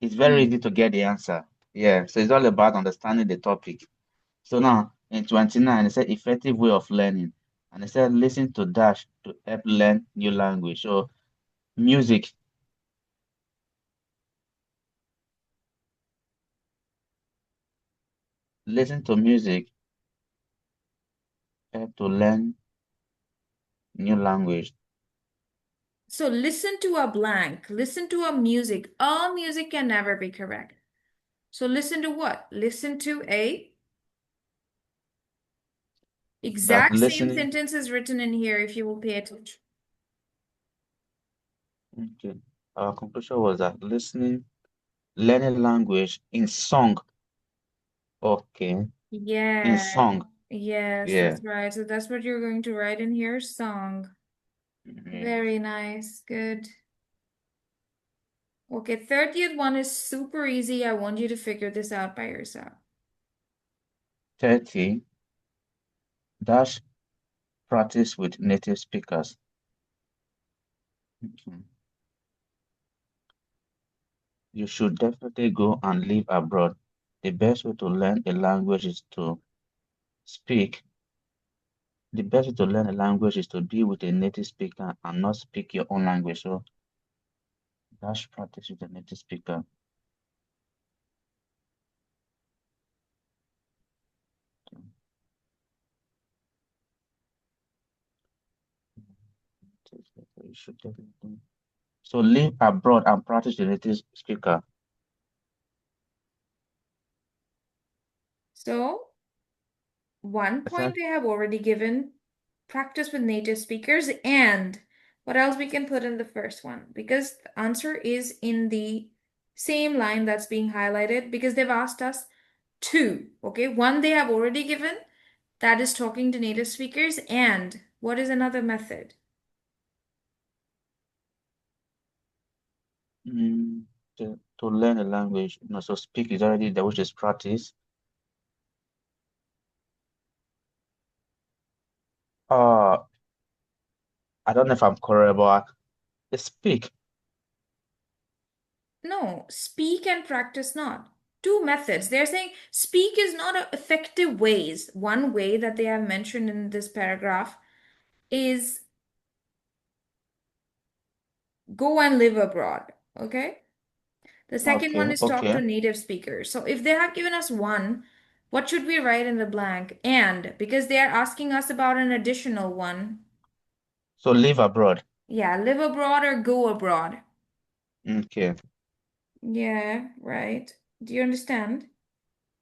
it's very Hmm. easy to get the answer. Yeah. So it's all about understanding the topic. So now in 29, it said effective way of learning. And it said listen to dash to help learn new language. So music, listen to music, help to learn new language. So, listen to a blank, listen to a music. All music can never be correct. So, listen to what? Listen to a That exact same listening, sentence is written in here if you will pay attention. okay. Our conclusion was that listening, learning language in song. Okay. In Yeah. song. Yes, Yeah. that's right. So that's what you're going to write in here, song. Yes. Very nice. Good. Okay, 30th one is super easy. I want you to figure this out by yourself. 30. Dash practice with native speakers. Okay. You should definitely go and live abroad. The best way to learn a language is to speak. The best way to learn a language is to be with a native speaker and not speak your own language. So dash practice with a native speaker. You should definitely. So live abroad and practice the native speaker. So, one I point said, they have already given practice with native speakers, and what else we can put in the first one? Because the answer is in the same line that's being highlighted because they've asked us two. Okay, one they have already given, that is talking to native speakers, and what is another method? mm, to learn a language, so speak is already there, which is practice. Uh, I don't know if I'm correct, but speak. No, speak and practice not. Two methods. They're saying speak is not a effective ways. One way that they have mentioned in this paragraph is go and live abroad. Okay. The second one Okay, is talk to okay. native speakers. So if they have given us one, what should we write in the blank? And because they are asking us about an additional one. So live abroad. Yeah, live abroad or go abroad. Okay. Yeah, right. Do you understand?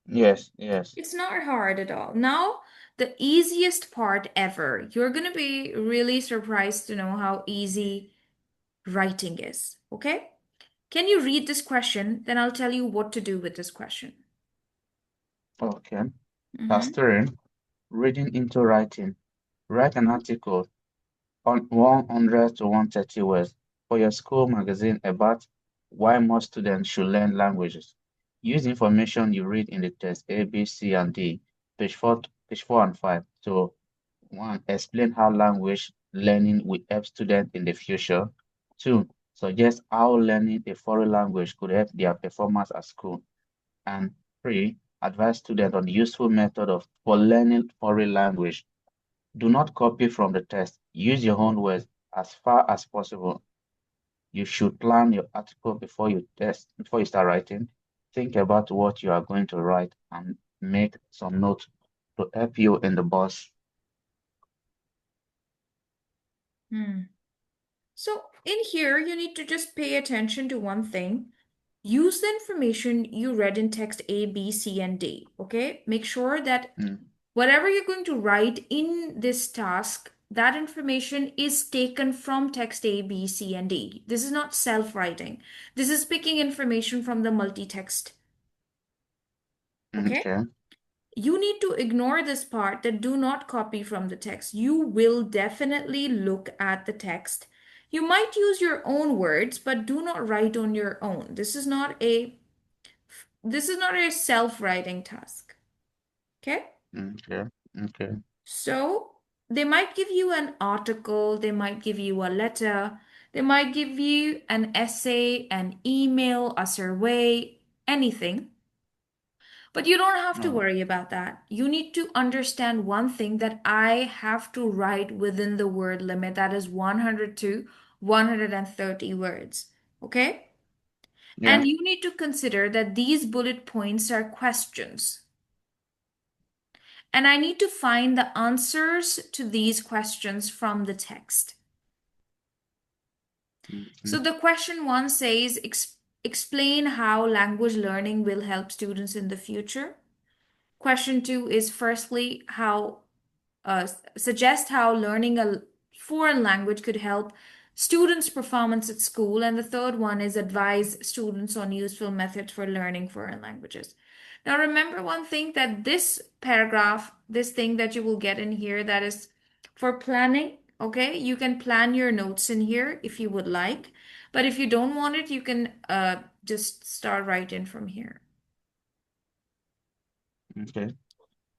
Yes, yes. It's not hard at all. Now, the easiest part ever. You're going to be really surprised to know how easy writing is. Okay? Can you read this question? Then I'll tell you what to do with this question. Okay. Task Mm-hmm. 3, reading into writing. Write an article on 100 to 130 words for your school magazine about why most students should learn languages. Use information you read in the text A, B, C, and D, page 4 and 5 to 1. Explain how language learning will help students in the future. 2. Suggest how learning a foreign language could help their performance at school. And 3. Advise students on the useful method for learning foreign language. Do not copy from the text. Use your own words as far as possible. You should plan your article before you start writing. Think about what you are going to write and make some notes to help you in the bus. Hmm. So in here, you need to just pay attention to one thing. Use the information you read in text A, B, C, and D. Okay? Make sure that Mm, whatever you're going to write in this task, that information is taken from text A, B, C, and D. This is not self-writing. This is picking information from the multi-text. Okay? Okay. You need to ignore this part that do not copy from the text. You will definitely look at the text. You might use your own words, but do not write on your own. This is not a self-writing task. Okay? Okay. Okay. So they might give you an article, they might give you a letter, they might give you an essay, an email, a survey, anything. But you don't have to Oh, worry about that. You need to understand one thing that I have to write within the word limit, that is 100 to 130 words. Okay? yeah. And you need to consider that these bullet points are questions. And I need to find the answers to these questions from the text. So Mhm. the question one says, explain how language learning will help students in the future. Question two is firstly, suggest how learning a foreign language could help students' performance at school. And the third one is advise students on useful methods for learning foreign languages. Now, remember one thing, that this paragraph, this thing that you will get in here, that is for planning. Okay, you can plan your notes in here if you would like, but if you don't want it, you can just start writing from here. Okay.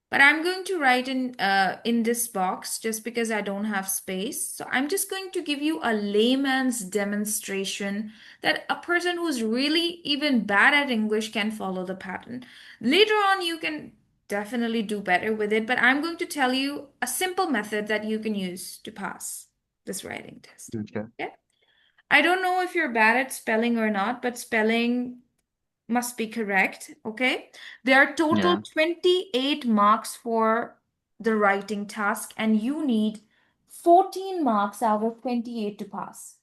But I'm going to write in this box just because I don't have space. So I'm just going to give you a layman's demonstration that a person who's really even bad at English can follow the pattern. Later on, you can definitely do better with it, but I'm going to tell you a simple method that you can use to pass this writing test. Okay. Okay? I don't know if you're bad at spelling or not, but spelling must be correct. Okay. There are total Yeah. 28 marks for the writing task, and you need 14 marks out of 28 to pass.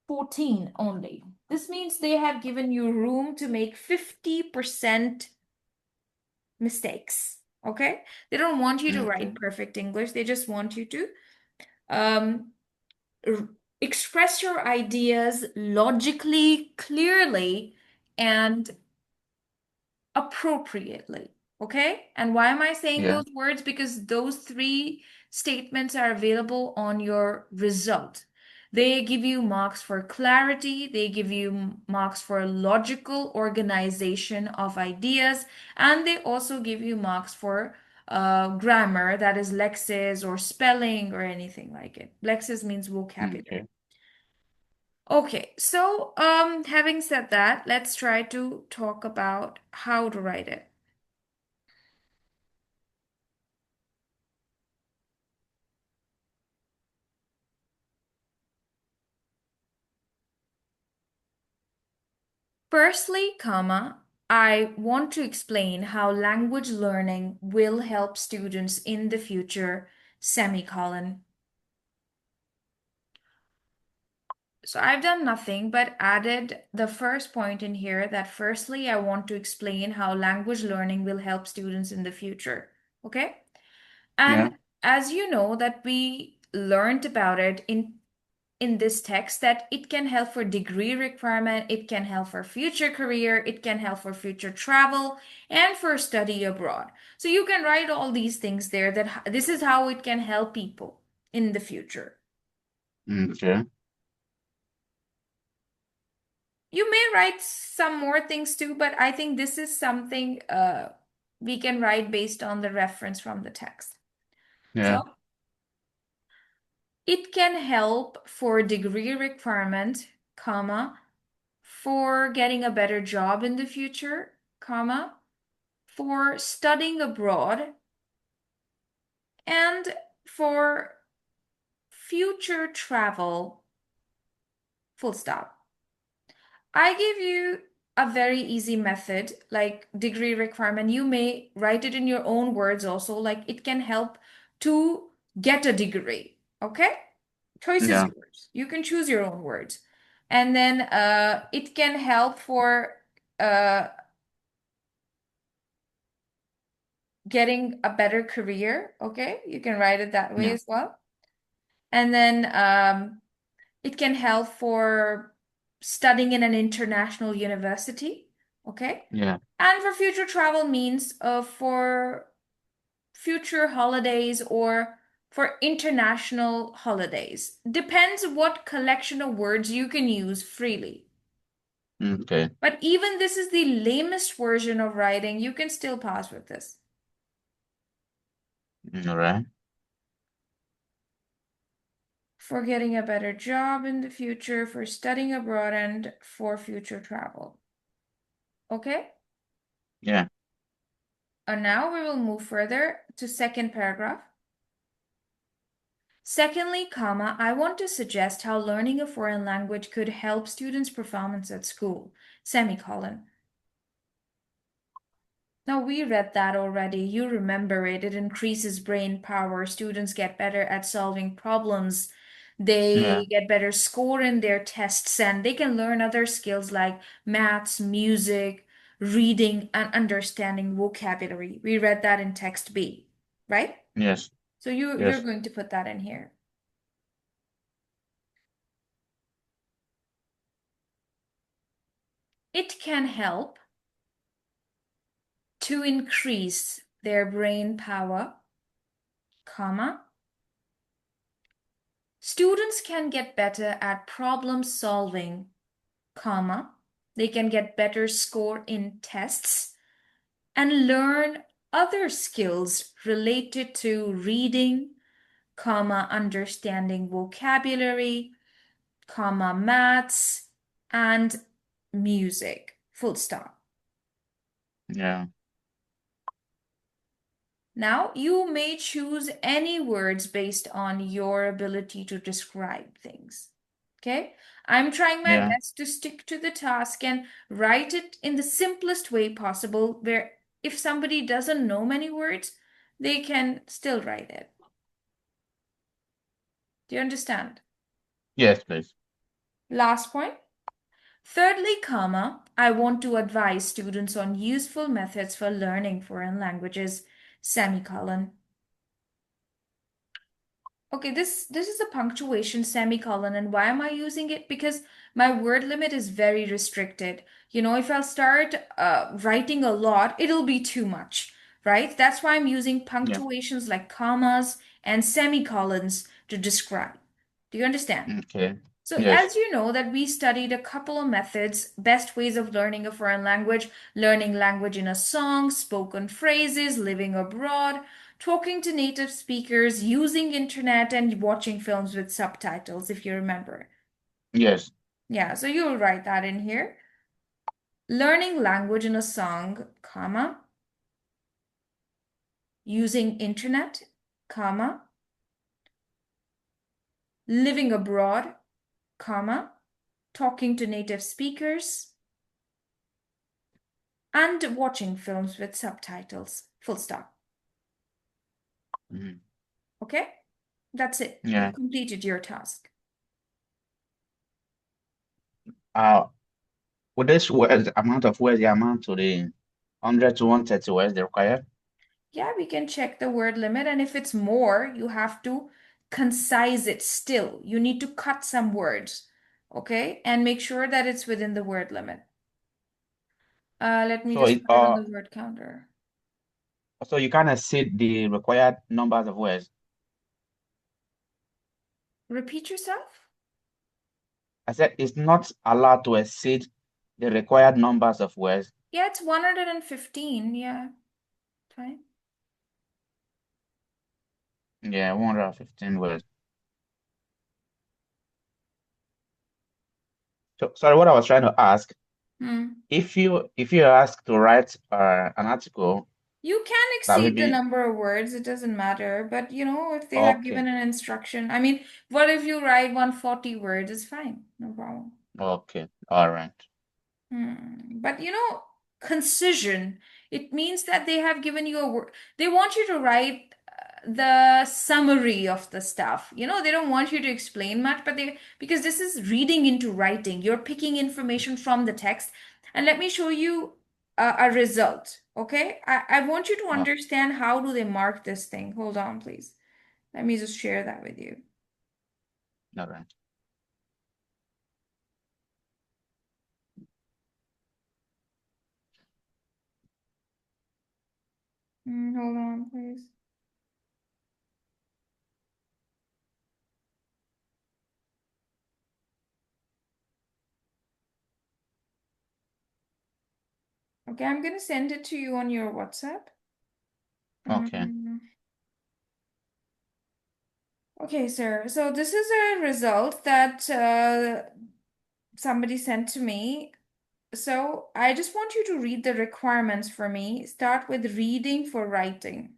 14 only. This means they have given you room to make 50% mistakes. Okay. They don't want you to Okay. write perfect English, they just want you to um, express your ideas logically, clearly, and appropriately. Okay? And why am I saying Yeah. those words? Because those three statements are available on your result. They give you marks for clarity, they give you marks for logical organization of ideas, and they also give you marks for grammar, that is lexis or spelling or anything like it. Lexis means vocabulary. Okay. Okay, so having said that, let's try to talk about how to write it. Firstly, comma, I want to explain how language learning will help students in the future, semicolon. So I've done nothing but added the first point in here that firstly, I want to explain how language learning will help students in the future. Okay? Yeah. And as you know that we learned about it in this text that it can help for degree requirement, it can help for future career, it can help for future travel and for study abroad. So you can write all these things there that this is how it can help people in the future. Okay. You may write some more things too, but I think this is something we can write based on the reference from the text. Yeah. So it can help for degree requirement, comma, for getting a better job in the future, comma, for studying abroad, and for future travel, full stop. I give you a very easy method like degree requirement. You may write it in your own words also, like it can help to get a degree. Okay? Choice is Yeah. yours. You can choose your own words. And then it can help for uh, getting a better career. Okay? You can write it that way Yeah. as well. And then it can help for studying in an international university. Okay? Yeah. And for future travel means for future holidays or for international holidays. Depends what collection of words you can use freely. Okay. But even this is the lamest version of writing, you can still pass with this. All right. For getting a better job in the future, for studying abroad, and for future travel. Okay? Yeah. And now we will move further to second paragraph. Secondly, comma, I want to suggest how learning a foreign language could help students' performance at school, semicolon. Now, we read that already. You remember it. It increases brain power. Students get better at solving problems. Yeah. They get better score in their tests and they can learn other skills like maths, music, reading, and understanding vocabulary. We read that in text B, right? Yes. So you're Yes. going to put that in here. It can help to increase their brain power, comma. Students can get better at problem solving, comma. They can get better score in tests and learn other skills related to reading, comma, understanding vocabulary, comma, maths, and music. Full stop. Yeah. Now, you may choose any words based on your ability to describe things. Okay? I'm trying my Yeah. best to stick to the task and write it in the simplest way possible, where if somebody doesn't know many words, they can still write it. Do you understand? Yes, please. Last point. Thirdly, comma, I want to advise students on useful methods for learning foreign languages, semicolon. Okay, this is a punctuation semicolon, and why am I using it? Because my word limit is very restricted. You know, if I'll start writing a lot, it'll be too much, right? That's why I'm using Yeah. punctuations like commas and semicolons to describe. Do you understand? Okay. So, Yes. as you know, that we studied a couple of methods, best ways of learning a foreign language, learning language in a song, spoken phrases, living abroad, talking to native speakers, using internet, and watching films with subtitles, if you remember. Yes. Yeah, so you'll write that in here. Learning language in a song, comma, using internet, comma, living abroad, comma, talking to native speakers, and watching films with subtitles. Full stop. Mhm. Okay? That's it. Yeah. You've completed your task. Uh, would this words, amount of words, the amount to the 100 to 130 words they required? Yeah, we can check the word limit, and if it's more, you have to concise it still. You need to cut some words, okay? And make sure that it's within the word limit. Let me So just it put it on the word counter. so you can't exceed the required numbers of words. Repeat yourself. I said it's not allowed to exceed the required numbers of words. Yeah, it's 115. Yeah, fine. Yeah, 115 words. So sorry, what I was trying to ask, Hmm. if you are asked to write an article You can that exceed the maybe number of words, it doesn't matter. But if they have okay, given an instruction, I mean, what if you write 140 words? It's fine, no problem. okay, all right. But concision, it means that they have given you a word. They want you to write the summary of the stuff. They don't want you to explain much, but because this is reading into writing, you're picking information from the text. And let me show you a result, okay? I want you to Oh, understand how do they mark this thing. Hold on, please. Let me just share that with you. all right. Hold on, please. Okay, I'm gonna send it to you on your WhatsApp. Okay. Mm, Okay, sir. So this is a result that somebody sent to me. So I just want you to read the requirements for me. Start with reading for writing.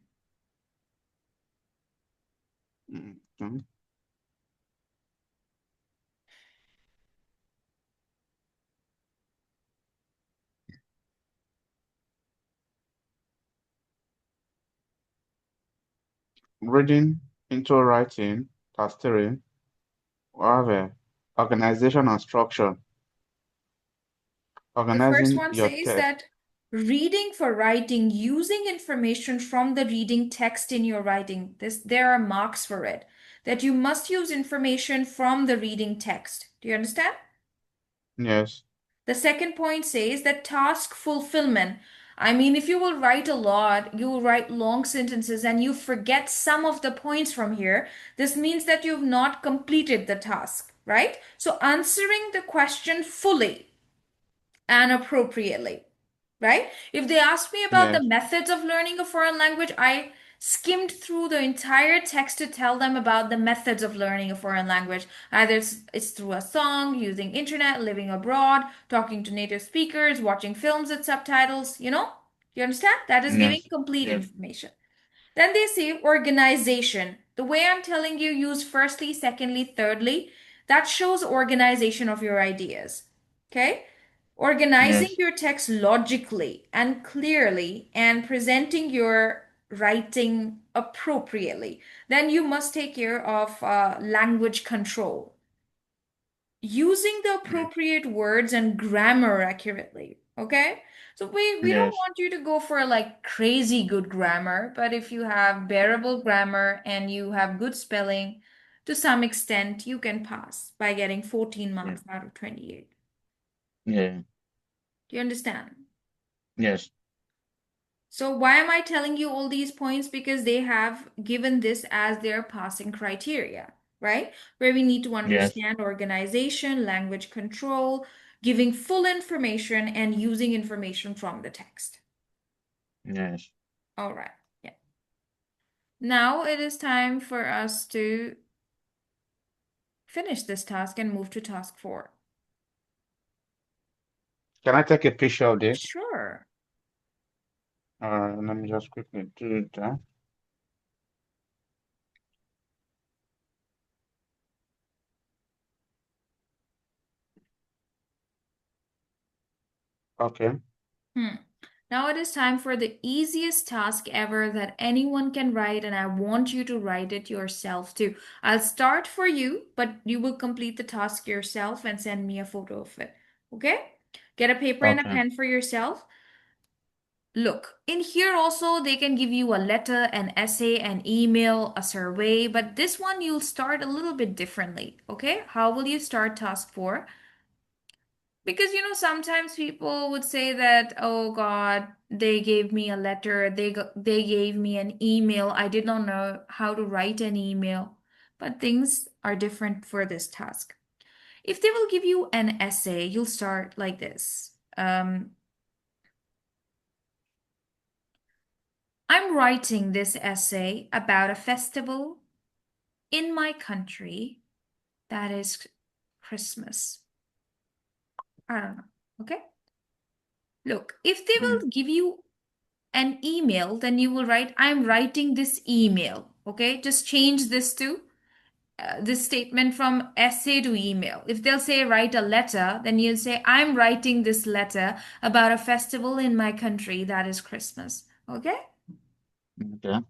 Okay. Reading into writing, task 3, we have organization and structure. The first Organizing one your says text. that reading for writing, using information from the reading text in your writing. There are marks for it. That you must use information from the reading text. Do you understand? Yes, The second point says that task fulfillment. I mean, if you will write a lot, you will write long sentences and you forget some of the points from here, this means that you've not completed the task, right? So answering the question fully and appropriately, right? If they ask me about the yes, methods of learning a foreign language, I skimmed through the entire text to tell them about the methods of learning a foreign language. Either it's through a song, using internet, living abroad, talking to native speakers, watching films with subtitles, You understand? That is giving yes, complete yes, information. Then they say organization. The way I'm telling you, use firstly, secondly, thirdly. That shows organization of your ideas. Okay? Organizing yes, your text logically and clearly and presenting your writing appropriately. Then you must take care of language control, using the yes, appropriate words and grammar accurately. Okay? So we don't yes, want you to go for like crazy good grammar, but if you have bearable grammar and you have good spelling, to some extent you can pass by getting 14 yes, marks out of 28. yeah, Do you understand? yes, So why am I telling you all these points? Because they have given this as their passing criteria, right? Where we need to yes, understand organization, language control, giving full information and using information from the text. yes. All right. Yeah. Now it is time for us to finish this task and move to task 4. Can I take a picture of this? Sure. Let me just quickly do that. Okay. Hmm. Now it is time for the easiest task ever that anyone can write, and I want you to write it yourself too. I'll start for you, but you will complete the task yourself and send me a photo of it. Okay? Get a paper and a Okay. pen for yourself. Look, in here also they can give you a letter, an essay, an email, a survey, but this one you'll start a little bit differently. Okay? How will you start task 4? Because sometimes people would say that, oh God, they gave me a letter, they gave me an email. I did not know how to write an email. But things are different for this task. If they will give you an essay, you'll start like this. I'm writing this essay about a festival in my country that is Christmas. I don't know. Okay? Look, if they Mm. will give you an email, then you will write, I'm writing this email. Okay? Just change this to this statement from essay to email. If they'll say write a letter, then you'll say, I'm writing this letter about a festival in my country that is Christmas. Okay? Okay.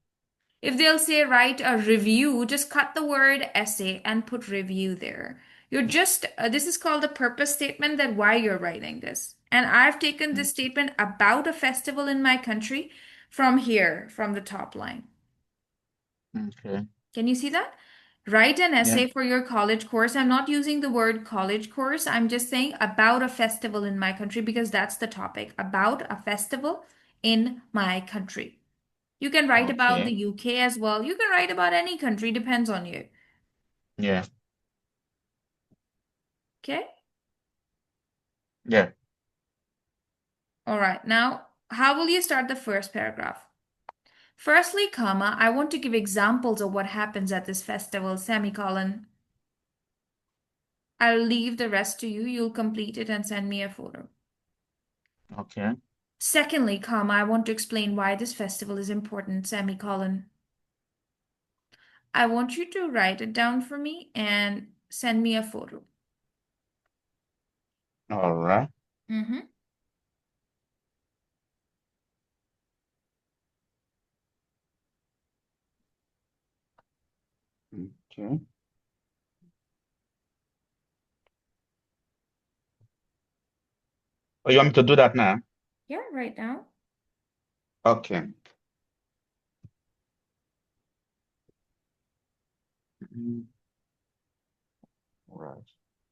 If they'll say write a review, just cut the word essay and put review there. This is called a purpose statement, that why you're writing this. And I've taken Mm. this statement about a festival in my country from here, from the top line. Okay. Can you see that? Write an Yeah. essay for your college course. I'm not using the word college course. I'm just saying about a festival in my country because that's the topic. About a festival in my country. You can write about the Okay. UK as well. You can write about any country, depends on you. Yeah. Okay? Yeah. All right. Now, how will you start the first paragraph? Firstly, comma, I want to give examples of what happens at this festival, semicolon. I'll leave the rest to you. You'll complete it and send me a photo. Okay. Secondly, comma, I want to explain why this festival is important, semicolon. I want you to write it down for me and send me a photo. All right. Mm-hmm. Okay. Oh, you want me to do that now? Yeah, right now. Okay. Mm. All right.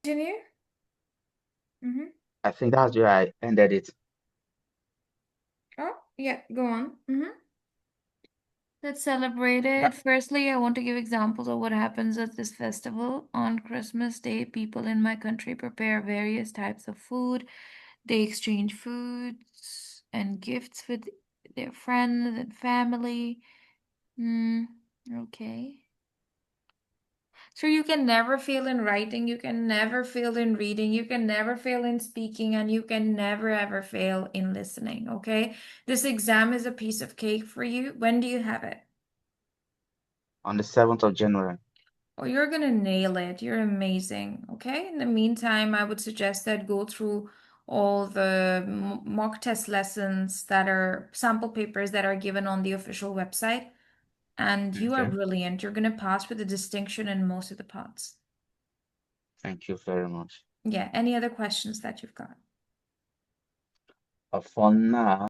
Continue. Mm-hmm. I think that's where I ended it. Oh, yeah, go on. Mm-hmm. Let's celebrate Yeah. it. Firstly, I want to give examples of what happens at this festival. On Christmas Day, people in my country prepare various types of food. They exchange foods and gifts with their friends and family. Okay. So you can never fail in writing, you can never fail in reading, you can never fail in speaking, and you can never ever fail in listening, okay? This exam is a piece of cake for you. When do you have it? On the 7th of January. Oh, you're gonna nail it. You're amazing, okay? In the meantime, I would suggest that go through all the mock test lessons that are sample papers that are given on the official website. And you are Okay. brilliant. You're gonna pass with a distinction in most of the parts. Thank you very much. Yeah, any other questions that you've got? For now,